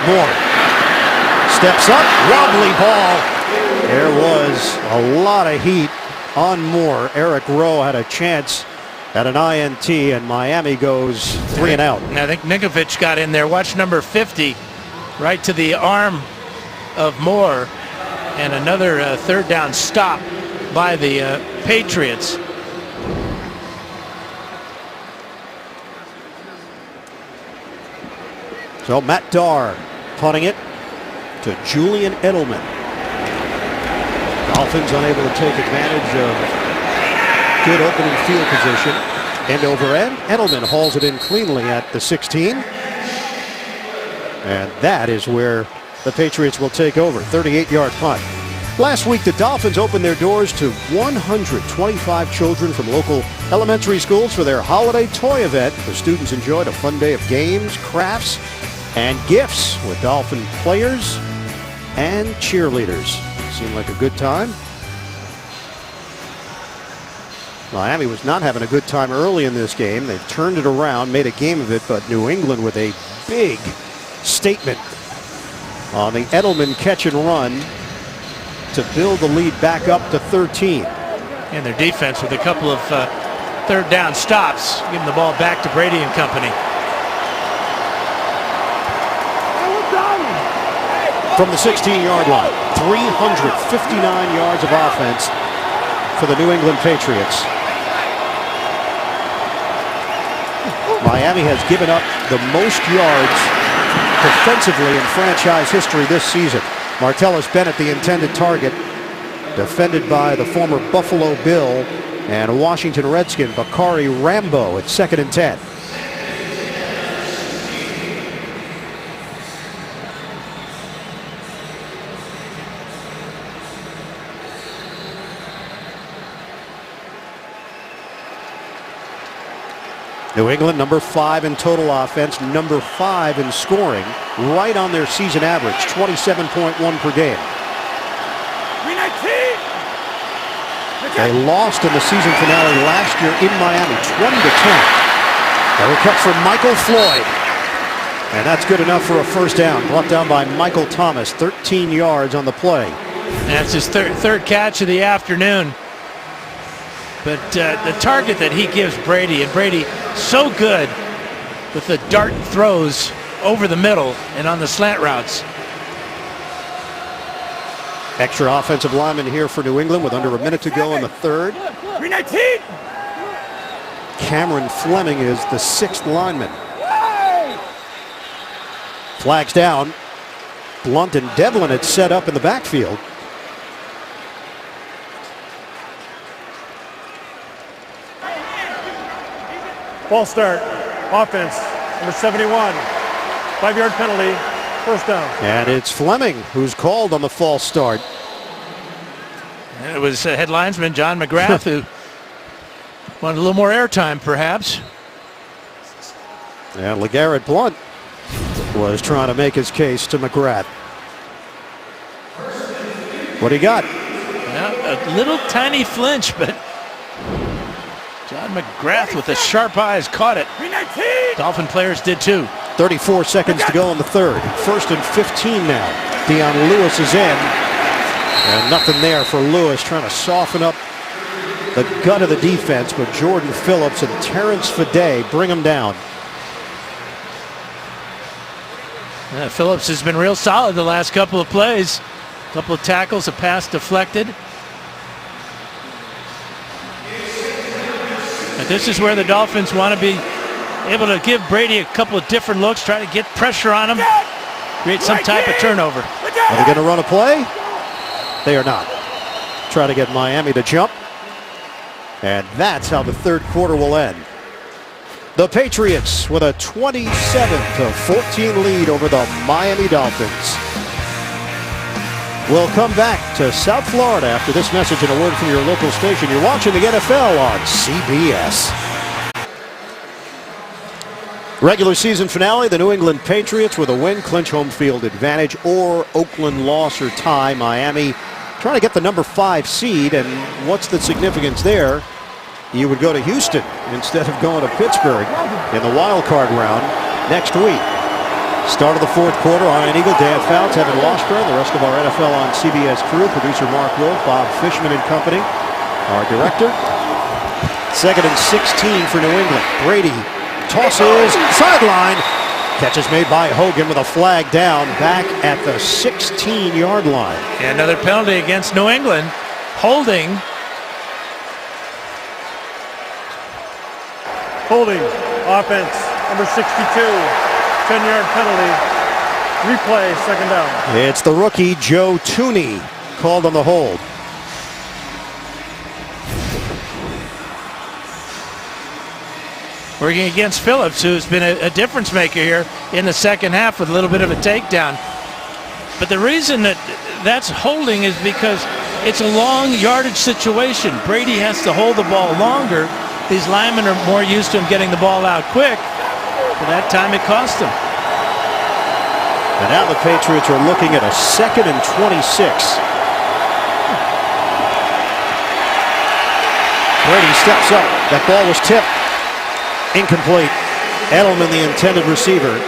Moore steps up, wobbly ball. There was a lot of heat on Moore. Eric Rowe had a chance at an INT, and Miami goes 3 and out. And I think Ninkovich got in there. Watch number 50 right to the arm of Moore, and another 3rd down stop by the Patriots. So Matt Darr punting it to Julian Edelman. Dolphins unable to take advantage of good opening field position. End over end. Edelman hauls it in cleanly at the 16. And that is where the Patriots will take over. 38-yard punt. Last week, the Dolphins opened their doors to 125 children from local elementary schools for their holiday toy event. The students enjoyed a fun day of games, crafts, and gifts with Dolphin players and cheerleaders. Seemed like a good time. Miami was not having a good time early in this game. They turned it around, made a game of it, but New England with a big statement on the Edelman catch and run to build the lead back up to 13. And their defense with a couple of 3rd down stops, giving the ball back to Brady and company. from the 16-yard line. 359 yards of offense for the New England Patriots. Miami has given up the most yards defensively in franchise history this season. Martellus Bennett, the intended target, defended by the former Buffalo Bill and Washington Redskin Bakari Rambo at 2nd and 10. New England, number 5 in total offense, number 5 in scoring, right on their season average, 27.1 per game. They lost in the season finale last year in Miami, 20-10. They were kept for Michael Floyd. And that's good enough for a first down. Brought down by Michael Thomas, 13 yards on the play. That's his third catch of the afternoon. But the target that he gives Brady, and Brady so good with the dart throws over the middle and on the slant routes. Extra offensive lineman here for New England with under a minute to go in the third. Cameron Fleming is the 6th lineman. Flags down. Blunt and Devlin had set up in the backfield. False start. Offense. Number 71. 5-yard penalty. First down. And it's Fleming who's called on the false start. And it was head linesman John McGrath who wanted a little more airtime, perhaps. And LeGarrette Blunt was trying to make his case to McGrath. What do you got? Well, a little tiny flinch, but John McGrath with the sharp eyes caught it. Dolphin players did too. 34 seconds to go in the third. 1st and 15 now. Dion Lewis is in. And nothing there for Lewis, trying to soften up the gut of the defense, but Jordan Phillips and Terrence Fede bring him down. Phillips has been real solid the last couple of plays. A couple of tackles, a pass deflected. But this is where the Dolphins want to be able to give Brady a couple of different looks, try to get pressure on him, create some type of turnover. Are they going to run a play? They are not. Try to get Miami to jump. And that's how the third quarter will end. The Patriots with a 27-14 lead over the Miami Dolphins. We'll come back to South Florida after this message and a word from your local station. You're watching the NFL on CBS. Regular season finale, the New England Patriots with a win, clinch home field advantage, or Oakland loss or tie. Miami trying to get the number 5 seed, and what's the significance there? You would go to Houston instead of going to Pittsburgh in the wild card round next week. Start of the fourth quarter, Iron Eagle, Dan Fouts, Evan Washburn, the rest of our NFL on CBS crew, producer Mark Wolf, Bob Fishman and company, our director. 2nd and 16 for New England. Brady tosses, sideline. Catch is made by Hogan with a flag down back at the 16-yard line. And another penalty against New England. Holding. Holding. Offense. Number 62. 10-yard penalty. Replay. 2nd down. It's the rookie Joe Tooney called on the hold. Working against Phillips, who's been a difference maker here in the second half with a little bit of a takedown. But the reason that's holding is because it's a long yardage situation. Brady has to hold the ball longer. These linemen are more used to him getting the ball out quick. But that time it cost him. And now the Patriots are looking at a 2nd and 26. Brady steps up. That ball was tipped. Incomplete. Edelman, the intended receiver.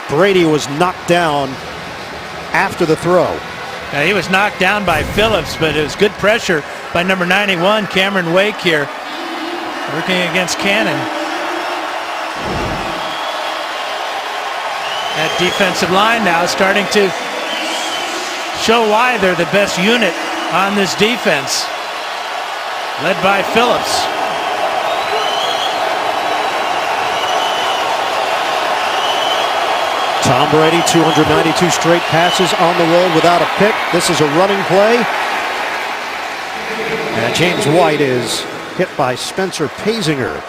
Brady was knocked down after the throw. Now, he was knocked down by Phillips, but it was good pressure by number 91, Cameron Wake here, working against Cannon. That defensive line now starting to show why they're the best unit on this defense, led by Phillips. Tom Brady, 292 straight passes on the road without a pick. This is a running play. And James White is hit by Spencer Pasinger.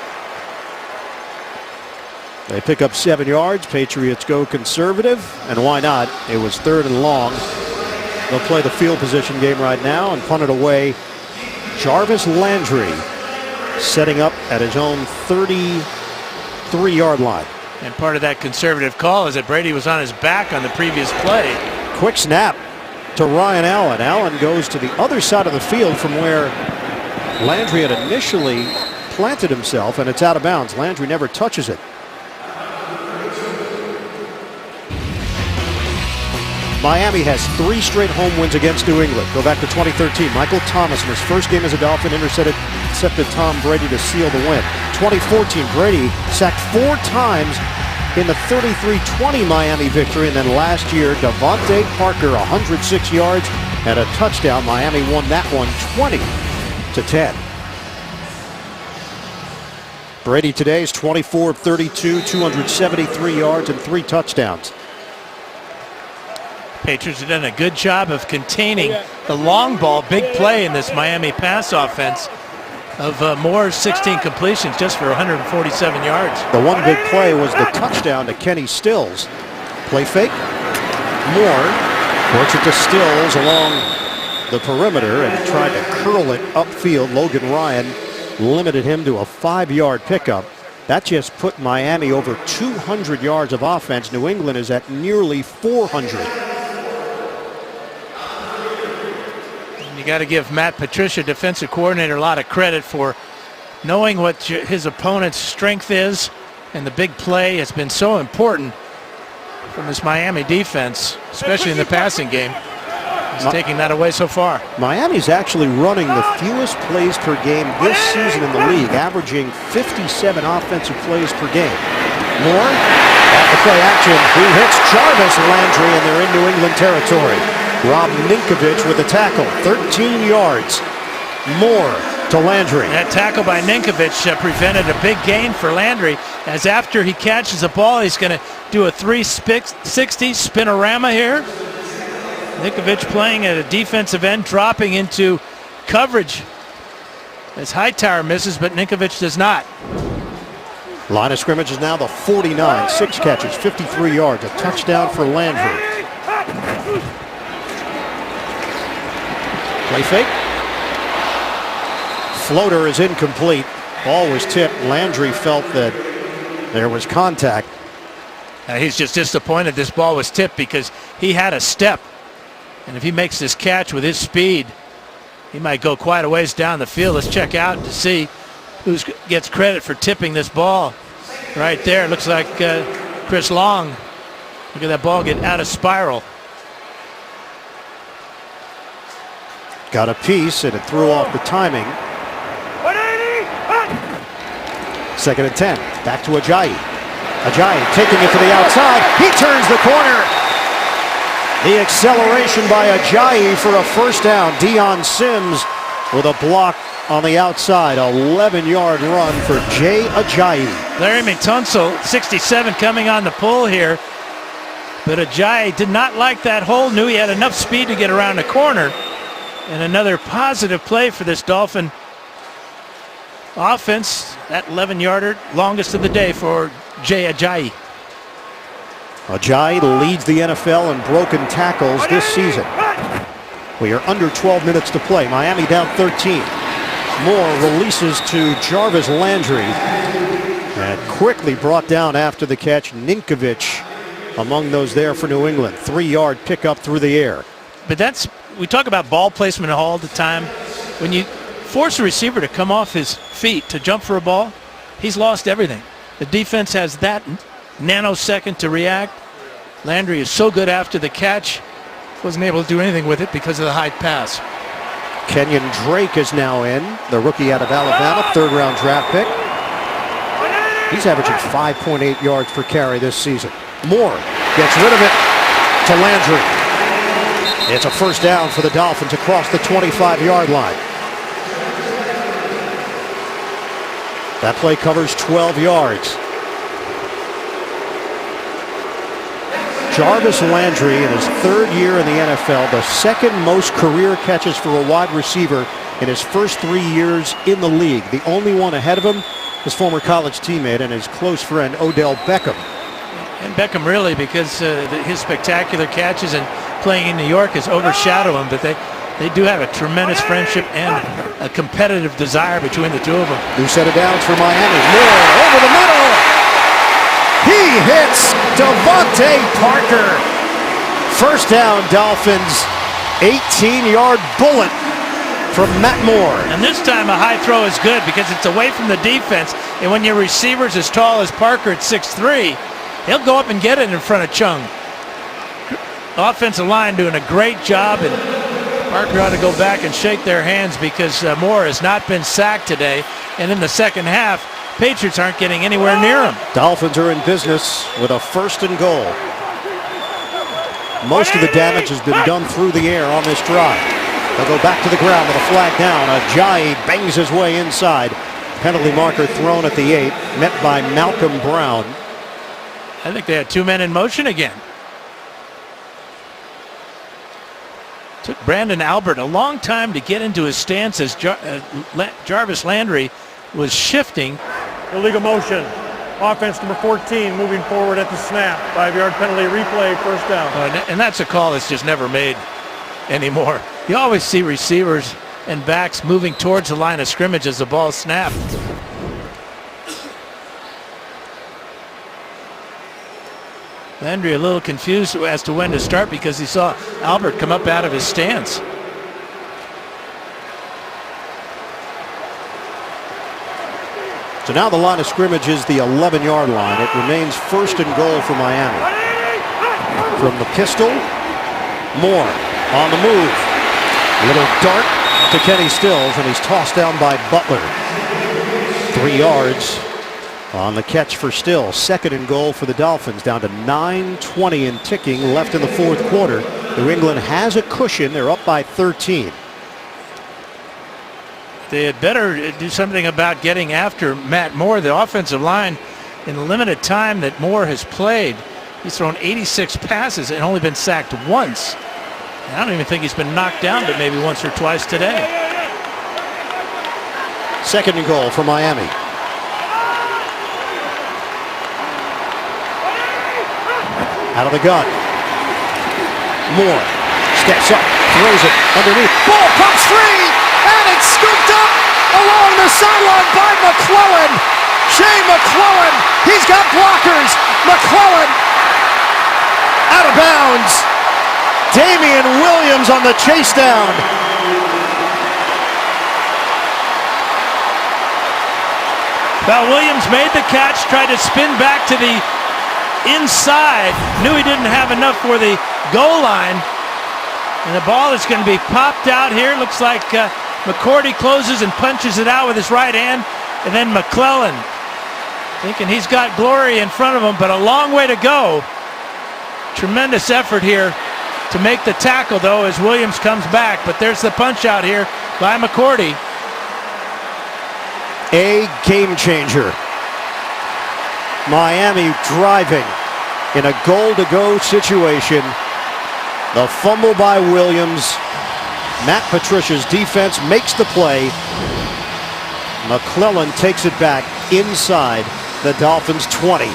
They pick up 7 yards. Patriots go conservative. And why not? It was 3rd and long. They'll play the field position game right now and punt it away. Jarvis Landry setting up at his own 33-yard line. And part of that conservative call is that Brady was on his back on the previous play. Quick snap to Ryan Allen. Allen goes to the other side of the field from where Landry had initially planted himself, and it's out of bounds. Landry never touches it. Miami has 3 straight home wins against New England. Go back to 2013. Michael Thomas in his first game as a Dolphin intercepted Tom Brady to seal the win. 2014, Brady sacked 4 times in the 33-20 Miami victory. And then last year, Devontae Parker, 106 yards and a touchdown. Miami won that one 20-10. Brady today is 24 of 32, 273 yards and 3 touchdowns. Patriots have done a good job of containing the long ball, big play in this Miami pass offense of Moore's 16 completions just for 147 yards. The one big play was the touchdown to Kenny Stills. Play fake. Moore works it to Stills along the perimeter and tried to curl it upfield. Logan Ryan limited him to a 5-yard pickup. That just put Miami over 200 yards of offense. New England is at nearly 400. You got to give Matt Patricia, defensive coordinator, a lot of credit for knowing what his opponent's strength is, and the big play has been so important from this Miami defense, especially in the passing game. He's taking that away so far. Miami's actually running the fewest plays per game this season in the league, averaging 57 offensive plays per game. Moore at the play action. He hits Jarvis Landry, and they're in New England territory. Rob Ninkovich with the tackle, 13 yards. Moore to Landry. That tackle by Ninkovich prevented a big gain for Landry, as after he catches the ball, he's going to do a 360 spinorama here. Ninkovich playing at a defensive end, dropping into coverage as Hightower misses, but Ninkovich does not. Line of scrimmage is now the 49. 6 catches, 53 yards, a touchdown for Landry. Play fake. Floater is incomplete. Ball was tipped. Landry felt that there was contact. He's just disappointed this ball was tipped because he had a step. And if he makes this catch with his speed, he might go quite a ways down the field. Let's check out to see who gets credit for tipping this ball. Right there, it looks like Chris Long. Look at that ball get out of spiral. Got a piece, and it threw off the timing. 2nd and 10. Back to Ajayi. Ajayi taking it to the outside. He turns the corner. The acceleration by Ajayi for a first down. Deion Sims with a block on the outside. 11-yard run for Jay Ajayi. Larry McTunsell, 67, coming on the pull here. But Ajayi did not like that hole. Knew he had enough speed to get around the corner. And another positive play for this Dolphin offense. That 11-yarder, longest of the day for Jay Ajayi. Ajayi leads the NFL in broken tackles this season. We are under 12 minutes to play. Miami down 13. Moore releases to Jarvis Landry. And quickly brought down after the catch. Ninkovich among those there for New England. 3-yard pickup through the air. But we talk about ball placement all the time. When you force a receiver to come off his feet to jump for a ball, he's lost everything. The defense has that nanosecond to react. Landry is so good after the catch, wasn't able to do anything with it because of the high pass. Kenyon Drake is now in, the rookie out of Alabama, 3rd-round draft pick. He's averaging 5.8 yards per carry this season. Moore Gets rid of it to Landry. It's a first down for the Dolphins across the 25-yard line. That play covers 12 yards. Jarvis Landry, in his third year in the NFL, the second most career catches for a wide receiver in his first 3 years in the league. The only one ahead of him, his former college teammate and his close friend Odell Beckham. And Beckham really, because his spectacular catches and playing in New York has overshadowed him, but they do have a tremendous friendship and a competitive desire between the two of them. New set of downs for Miami. Moore over the middle. He hits Devontae Parker. First down, Dolphins. 18-yard bullet from Matt Moore. And this time a high throw is good because it's away from the defense. And when your receiver's as tall as Parker at 6'3", he'll go up and get it in front of Chung. Offensive line doing a great job, and Parker ought to go back and shake their hands because Moore has not been sacked today. And in the second half, Patriots aren't getting anywhere near him. Dolphins are in business with a first and goal. Most of the damage has been done through the air on this drive. They'll go back to the ground with a flag down. Ajayi bangs his way inside. Penalty marker thrown at the 8, met by Malcolm Brown. I think they had 2 men in motion again. Took Brandon Albert a long time to get into his stance as Jarvis Landry was shifting. Illegal motion. Offense number 14 moving forward at the snap. 5-yard penalty replay, first down. And that's a call that's just never made anymore. You always see receivers and backs moving towards the line of scrimmage as the ball snapped. Landry a little confused as to when to start because he saw Albert come up out of his stance. So now the line of scrimmage is the 11-yard line. It remains first and goal for Miami. From the pistol, Moore on the move. Little dart to Kenny Stills, and he's tossed down by Butler. 3 yards on the catch for Stills. Second and goal for the Dolphins, down to 9:20 and ticking left in the fourth quarter. New England has a cushion. They're up by 13. They had better do something about getting after Matt Moore. The offensive line, in the limited time that Moore has played, he's thrown 86 passes and only been sacked once. And I don't even think he's been knocked down, but maybe once or twice today. Second and goal for Miami. Out of the gun. Moore steps up, throws it underneath. Ball comes free, and it's scooped up along the sideline by McClellan. Shea McClellan, he's got blockers. McClellan out of bounds. Damian Williams on the chase down. Well, Williams made the catch, tried to spin back to the inside, knew he didn't have enough for the goal line, and the ball is going to be popped out here. Looks like McCourty closes and punches it out with his right hand, and then McClellan thinking he's got glory in front of him, but a long way to go. Tremendous effort here to make the tackle, though, as Williams comes back, but there's the punch out here by McCourty. A game changer. Miami driving in a goal-to-go situation. The fumble by Williams. Matt Patricia's defense makes the play. McClellan takes it back inside the Dolphins' 20.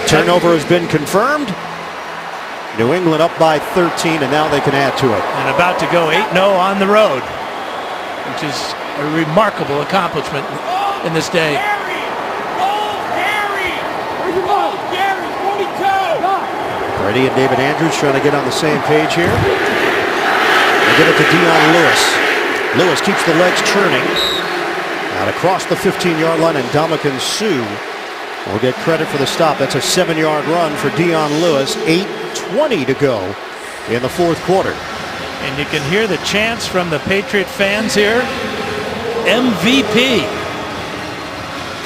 Turnover has been confirmed. New England up by 13, and now they can add to it. And about to go 8-0 on the road, which is a remarkable accomplishment in this day. Brady and David Andrews trying to get on the same page here. They give it to Dion Lewis. Lewis keeps the legs churning. Out across the 15-yard line, and Ndamukong Suh will get credit for the stop. That's a 7-yard run for Dion Lewis. 8:20 to go in the fourth quarter. And you can hear the chants from the Patriot fans here. MVP.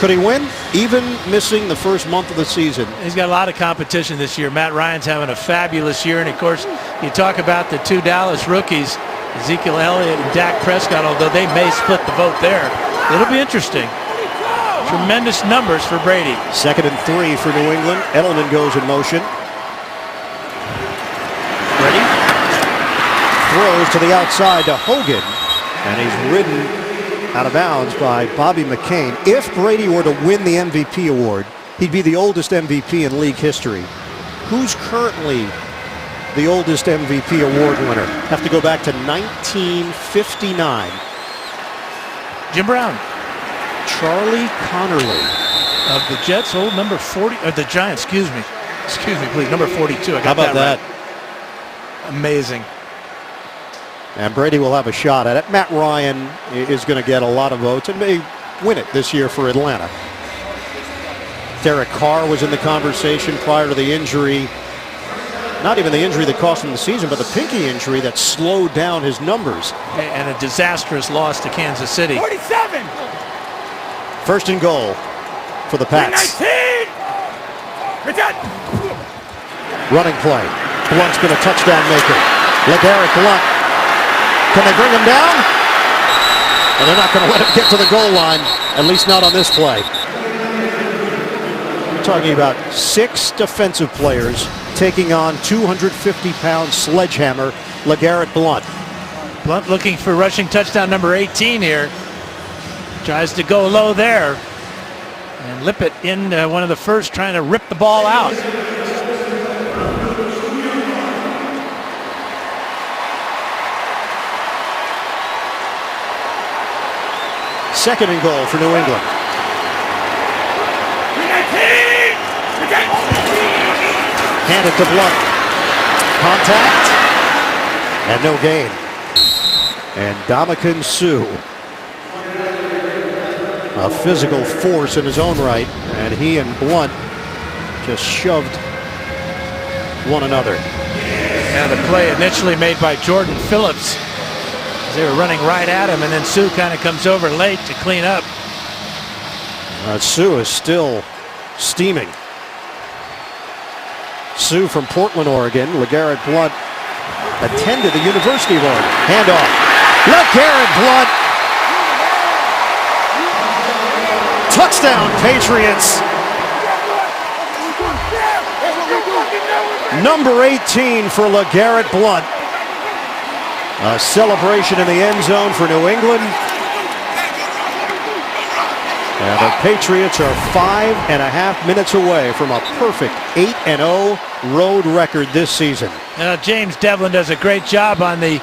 Could he win? even missing the first month of the season. He's got a lot of competition this year. Matt Ryan's having a fabulous year. And, of course, you talk about the two Dallas rookies, Ezekiel Elliott and Dak Prescott, although they may split the vote there. It'll be interesting. Tremendous numbers for Brady. 2nd and 3 for New England. Edelman goes in motion. Ready? Throws to the outside to Hogan. And he's ridden out of bounds by Bobby McCain. If Brady were to win the MVP award, he'd be the oldest MVP in league history. Who's currently the oldest MVP award winner? Have to go back to 1959. Jim Brown. Charlie Connerly. Of the Jets, old number 40, or the Giants, excuse me, please, number 42. I got How about that? Right. Amazing. And Brady will have a shot at it. Matt Ryan is going to get a lot of votes and may win it this year for Atlanta. Derek Carr was in the conversation prior to the injury. Not even the injury that cost him the season, but the pinky injury that slowed down his numbers. And a disastrous loss to Kansas City. 47! 1st and goal for the Pats. 19! Running play. Blunt's been a touchdown maker. LeGarrette Blunt. Can they bring him down? And they're not going to let him get to the goal line, at least not on this play. We're talking about 6 defensive players taking on 250-pound sledgehammer LeGarrette Blunt. Blunt looking for rushing touchdown number 18 here. Tries to go low there. And Lippett in one of the first, trying to rip the ball out. Second and goal for New England. Handed to Blunt. Contact. And no gain. And Ndamukong Suh, a physical force in his own right, and he and Blunt just shoved one another. And the play initially made by Jordan Phillips. They were running right at him, and then Suh kind of comes over late to clean up. Suh is still steaming. Suh from Portland, Oregon. LeGarrette Blunt attended the University of Oregon. Handoff. LeGarrette Blunt. Touchdown, Patriots. Number 18 for LeGarrette Blunt. A celebration in the end zone for New England. And the Patriots are 5.5 minutes away from a perfect 8-0 road record this season. James Devlin does a great job on the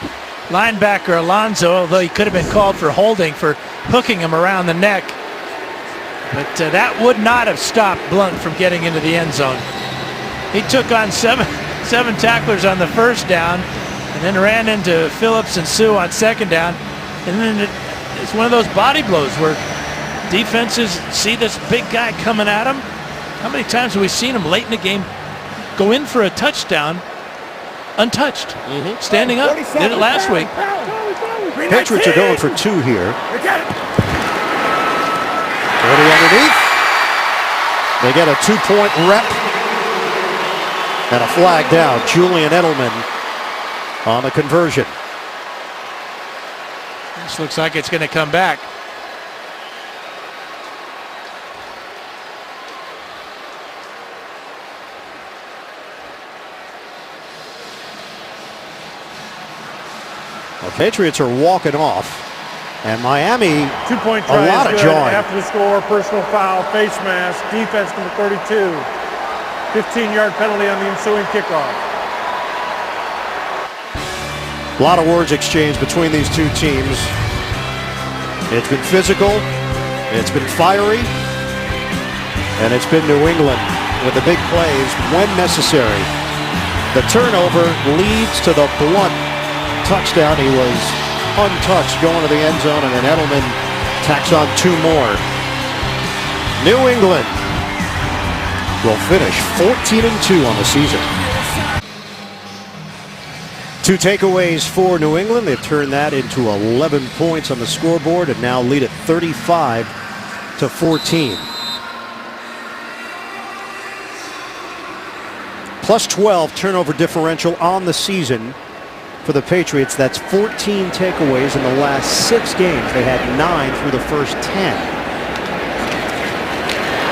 linebacker Alonso, although he could have been called for holding for hooking him around the neck. But that would not have stopped Blunt from getting into the end zone. He took on seven tacklers on the first down, and then ran into Phillips and Suh on second down. And then it's one of those body blows where defenses see this big guy coming at them. How many times have we seen him late in the game go in for a touchdown untouched, standing up? Did it last week. Patriots are going for 2 here. 40 underneath. They get a 2-point rep and a flag down. Julian Edelman on the conversion. This looks like it's going to come back. The Patriots are walking off, and Miami 2-point a try lot is of good. jawing. After the score, personal foul, face mask, defense number 32. 15-yard penalty on the ensuing kickoff. A lot of words exchanged between these two teams. It's been physical, it's been fiery, and it's been New England with the big plays when necessary. The turnover leads to the Blunt touchdown. He was untouched going to the end zone, and then Edelman tacks on 2 more. New England will finish 14-2 on the season. 2 takeaways for New England. They've turned that into 11 points on the scoreboard and now lead at 35-14. Plus 12 turnover differential on the season for the Patriots. That's 14 takeaways in the last 6 games. They had 9 through the first 10.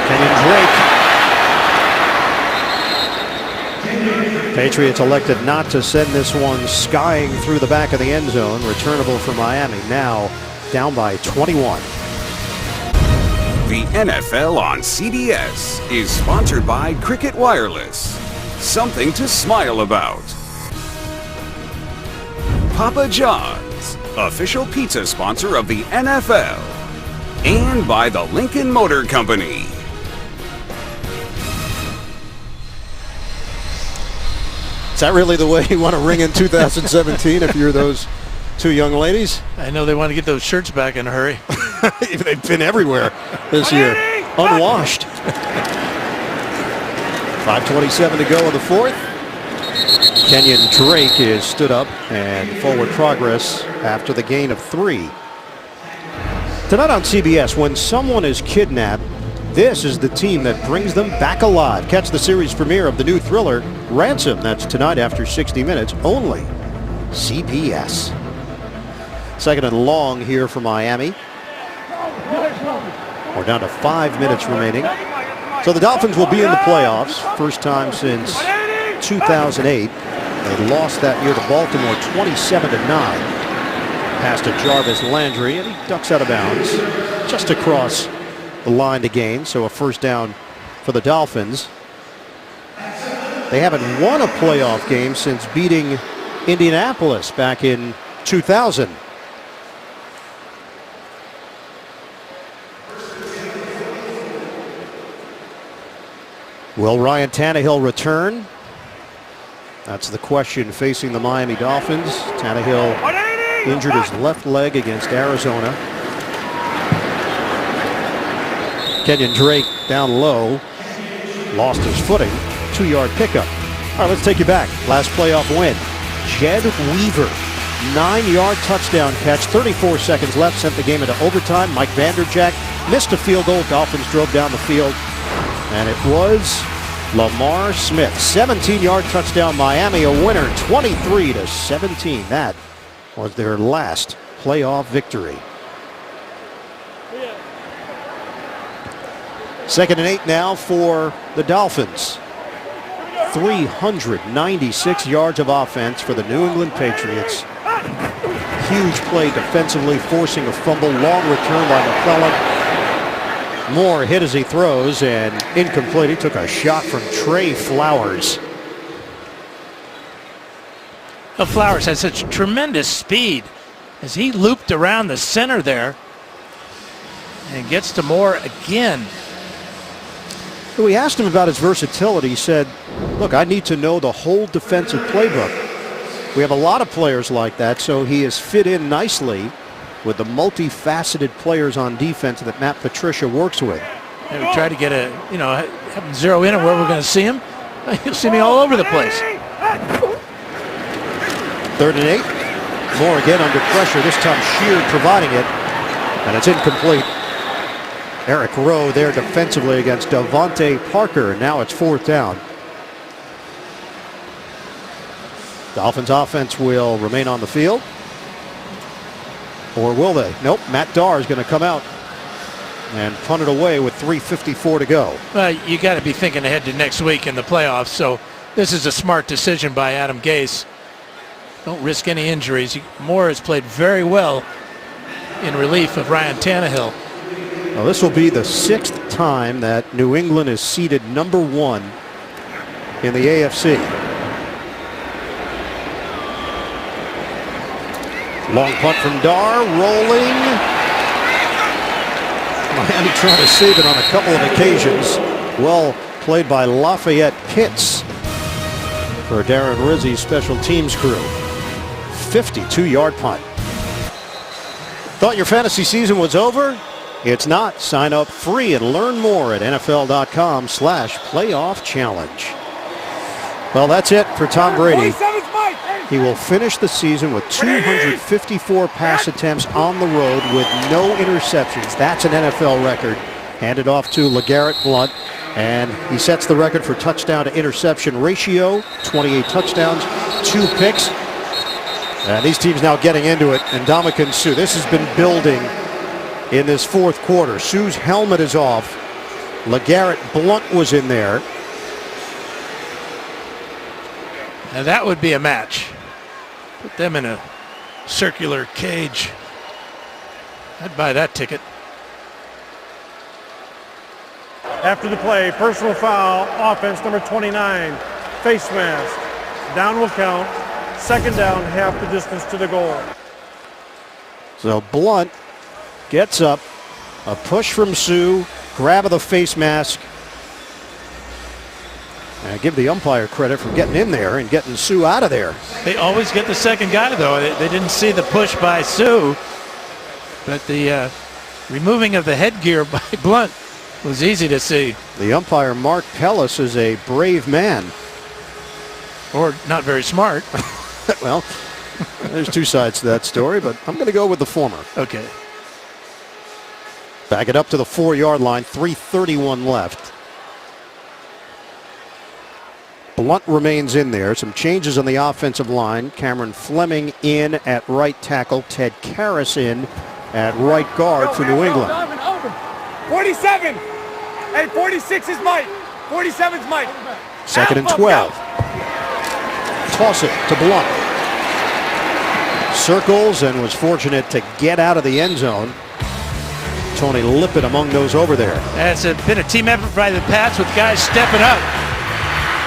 Kenyon Drake. Patriots elected not to send this one skying through the back of the end zone. Returnable for Miami. Now down by 21. The NFL on CBS is sponsored by Cricket Wireless. Something to smile about. Papa John's, official pizza sponsor of the NFL. And by the Lincoln Motor Company. Is that really the way you want to ring in 2017 if you're those two young ladies? I know they want to get those shirts back in a hurry. They've been everywhere this year. Unwashed. 5:27 to go in the fourth. Kenyon Drake is stood up and forward progress after the gain of 3. Tonight on CBS, when someone is kidnapped, this is the team that brings them back alive. Catch the series premiere of the new thriller, Ransom. That's tonight after 60 minutes, only CBS. Second and long here for Miami. We're down to 5 minutes remaining. So the Dolphins will be in the playoffs. First time since 2008. They lost that year to Baltimore 27-9. Pass to Jarvis Landry, and he ducks out of bounds just across the line to gain. So a first down for the Dolphins. They haven't won a playoff game since beating Indianapolis back in 2000. Will Ryan Tannehill return? That's the question facing the Miami Dolphins. Tannehill injured his left leg against Arizona. Kenyon Drake down low. Lost his footing. 2-yard pickup. All right, let's take you back. Last playoff win. Jed Weaver. 9-yard touchdown catch. 34 seconds left. Sent the game into overtime. Mike Vanderjagt missed a field goal. Dolphins drove down the field. And it was Lamar Smith. 17-yard touchdown. Miami a winner. 23-17. That was their last playoff victory. Second and 8 now for the Dolphins. 396 yards of offense for the New England Patriots. Huge play defensively, forcing a fumble. Long return by McClellan. Moore hit as he throws and incomplete. He took a shot from Trey Flowers. Well, Flowers has such tremendous speed as he looped around the center there and gets to Moore again. We asked him about his versatility. He said, look, I need to know the whole defensive playbook. We have a lot of players like that, so he has fit in nicely with the multifaceted players on defense that Matt Patricia works with. And we try to get a, have him zero in on where we're going to see him. You'll see me all over the place. 3rd and 8. Moore again under pressure. This time Sheard providing it. And it's incomplete. Eric Rowe there defensively against Devontae Parker. Now it's 4th down. Dolphins offense will remain on the field. Or will they? Nope. Matt Darr is going to come out and punt it away with 3:54 to go. Well, you got to be thinking ahead to next week in the playoffs. So this is a smart decision by Adam Gase. Don't risk any injuries. Moore has played very well in relief of Ryan Tannehill. Well, this will be the 6th time that New England is seeded number 1 in the AFC. Long punt from Darr, rolling. Miami trying to save it on a couple of occasions. Well played by Lafayette Pitts for Darren Rizzi's special teams crew. 52-yard punt. Thought your fantasy season was over? It's not. Sign up free and learn more at NFL.com/playoff challenge. Well, that's it for Tom Brady. He will finish the season with 254 pass attempts on the road with no interceptions. That's an NFL record. Handed off to LeGarrette Blount, and he sets the record for touchdown to interception ratio. 28 touchdowns, 2 picks. And these teams now getting into it. And Ndamukong Suh, this has been building in this fourth quarter. Suh's helmet is off. LeGarrette Blount was in there. Now that would be a match. Put them in a circular cage. I'd buy that ticket. After the play, personal foul, offense number 29, face mask. Down will count. Second down, half the distance to the goal. So Blount gets up, a push from Suh, grab of the face mask. And I give the umpire credit for getting in there and getting Suh out of there. They always get the second guy, though. They didn't see the push by Suh, but the removing of the headgear by Blount was easy to see. The umpire, Mark Pellis, is a brave man. Or not very smart. Well, there's two sides to that story, but I'm going to go with the former. Okay. Back it up to the 4-yard line, 3:31 left. Blount remains in there. Some changes on the offensive line. Cameron Fleming in at right tackle. Ted Karras in at right guard for New England. 47. Hey, 46 is Mike. 47's Mike. Second and 12. Toss it to Blount. Circles and was fortunate to get out of the end zone. Tony Lippett among those over there. It's been a team effort by the Pats with guys stepping up.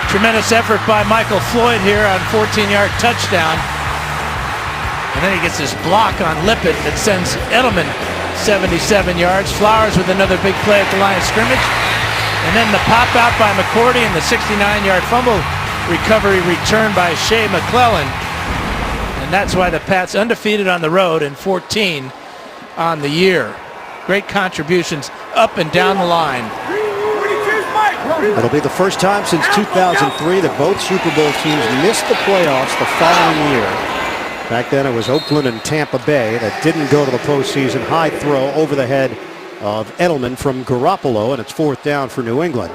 Tremendous effort by Michael Floyd here on 14-yard touchdown. And then he gets this block on Lippett that sends Edelman 77 yards. Flowers with another big play at the line of scrimmage. And then the pop out by McCourty and the 69-yard fumble recovery return by Shea McClellan. And that's why the Pats undefeated on the road and 14 on the year. Great contributions up and down the line. It'll be the first time since 2003 that both Super Bowl teams missed the playoffs the following year. Back then it was Oakland and Tampa Bay that didn't go to the postseason. High throw over the head of Edelman from Garoppolo, and it's 4th down for New England.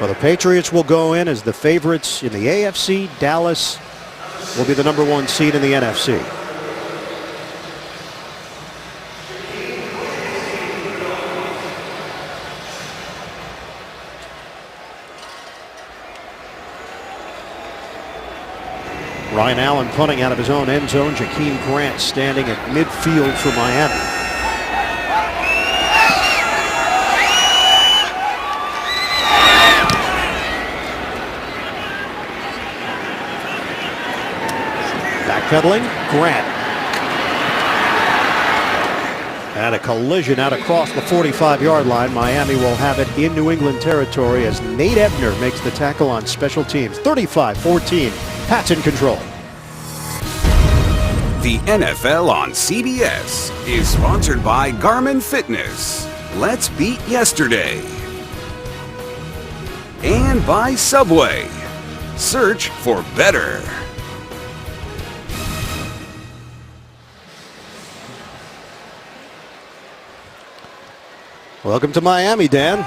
Well, the Patriots will go in as the favorites in the AFC. Dallas will be the #1 seed in the NFC. Ryan Allen punting out of his own end zone. Jakeem Grant standing at midfield for Miami. Backpedaling, Grant. And a collision out across the 45-yard line. Miami will have it in New England territory as Nate Ebner makes the tackle on special teams. 35-14. Pats in control. The NFL on CBS is sponsored by Garmin Fitness. Let's beat yesterday. And by Subway. Search for better. Welcome to Miami, Dan.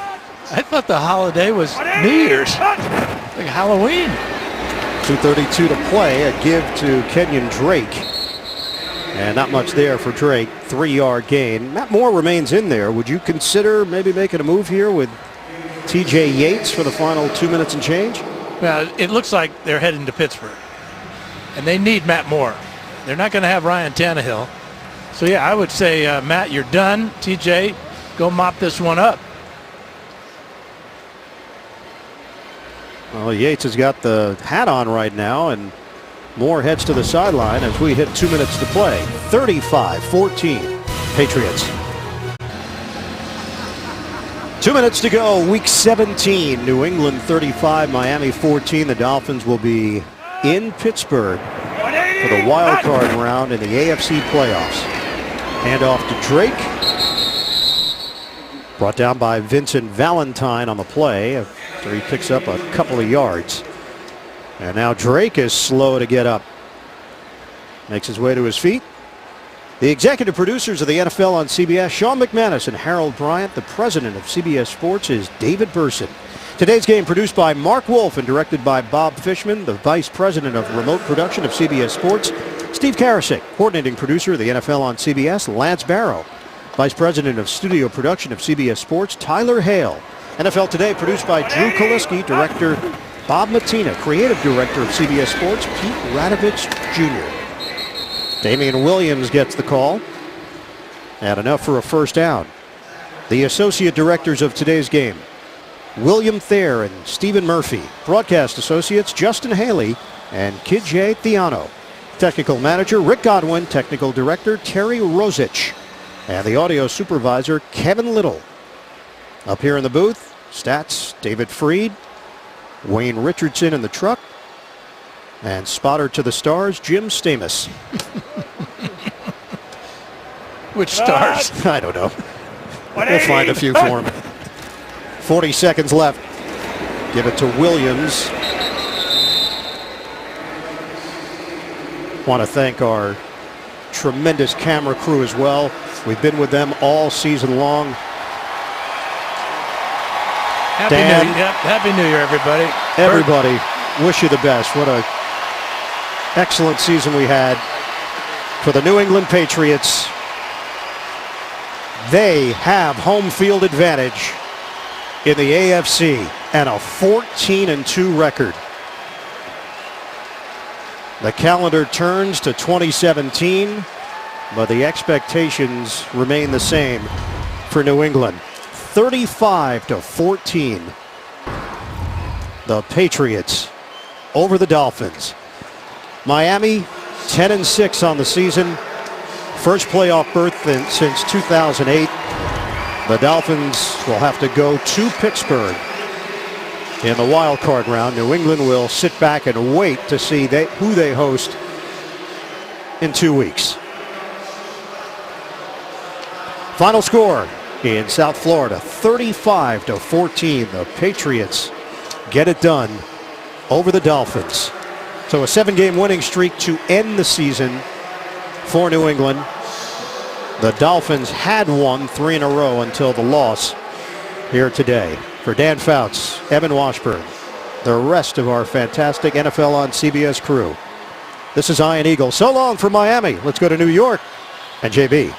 I thought the holiday was New Year's, like Halloween. 2:32 to play. A give to Kenyon Drake. And not much there for Drake. 3-yard gain. Matt Moore remains in there. Would you consider maybe making a move here with T.J. Yates for the final 2 minutes and change? Well, it looks like they're heading to Pittsburgh. And they need Matt Moore. They're not going to have Ryan Tannehill. So, yeah, I would say, Matt, you're done. T.J., go mop this one up. Well, Yates has got the hat on right now, and Moore heads to the sideline as we hit 2 minutes to play. 35-14, Patriots. 2 minutes to go, week 17. New England 35, Miami 14. The Dolphins will be in Pittsburgh for the wild card round in the AFC playoffs. Handoff to Drake. Brought down by Vincent Valentine on the play after he picks up a couple of yards. And now Drake is slow to get up. Makes his way to his feet. The executive producers of the NFL on CBS, Sean McManus and Harold Bryant. The president of CBS Sports is David Burson. Today's game produced by Mark Wolf and directed by Bob Fishman. The vice president of remote production of CBS Sports, Steve Karasik. Coordinating producer of the NFL on CBS, Lance Barrow. Vice president of studio production of CBS Sports, Tyler Hale. NFL Today produced by Drew Kaliski, director Bob Matina, creative director of CBS Sports, Pete Radovich Jr. Damian Williams gets the call, and enough for a first down. The associate directors of today's game, William Thayer and Stephen Murphy. Broadcast associates, Justin Haley and Kijay Theano. Technical manager, Rick Godwin. Technical director, Terry Rosich. And the audio supervisor, Kevin Little. Up here in the booth, stats, David Freed, Wayne Richardson in the truck, and spotter to the stars, Jim Stamus. Which stars? I don't know. We'll find a few for him. 40 seconds left. Give it to Williams. Want to thank our tremendous camera crew as well. We've been with them all season long. Happy New Year, everybody. Everybody, wish you the best. What a excellent season we had for the New England Patriots. They have home field advantage in the AFC and a 14-2 record. The calendar turns to 2017, but the expectations remain the same for New England. 35-14. The Patriots over the Dolphins. Miami 10-6 on the season. First playoff berth since 2008. The Dolphins will have to go to Pittsburgh in the wild card round. New England will sit back and wait to see who they host in 2 weeks. Final score in South Florida, 35-14. The Patriots get it done over the Dolphins. So a 7-game winning streak to end the season for New England. The Dolphins had won 3 in a row until the loss here today. For Dan Fouts, Evan Washburn, the rest of our fantastic NFL on CBS crew, this is Ian Eagle. So long from Miami. Let's go to New York and JB.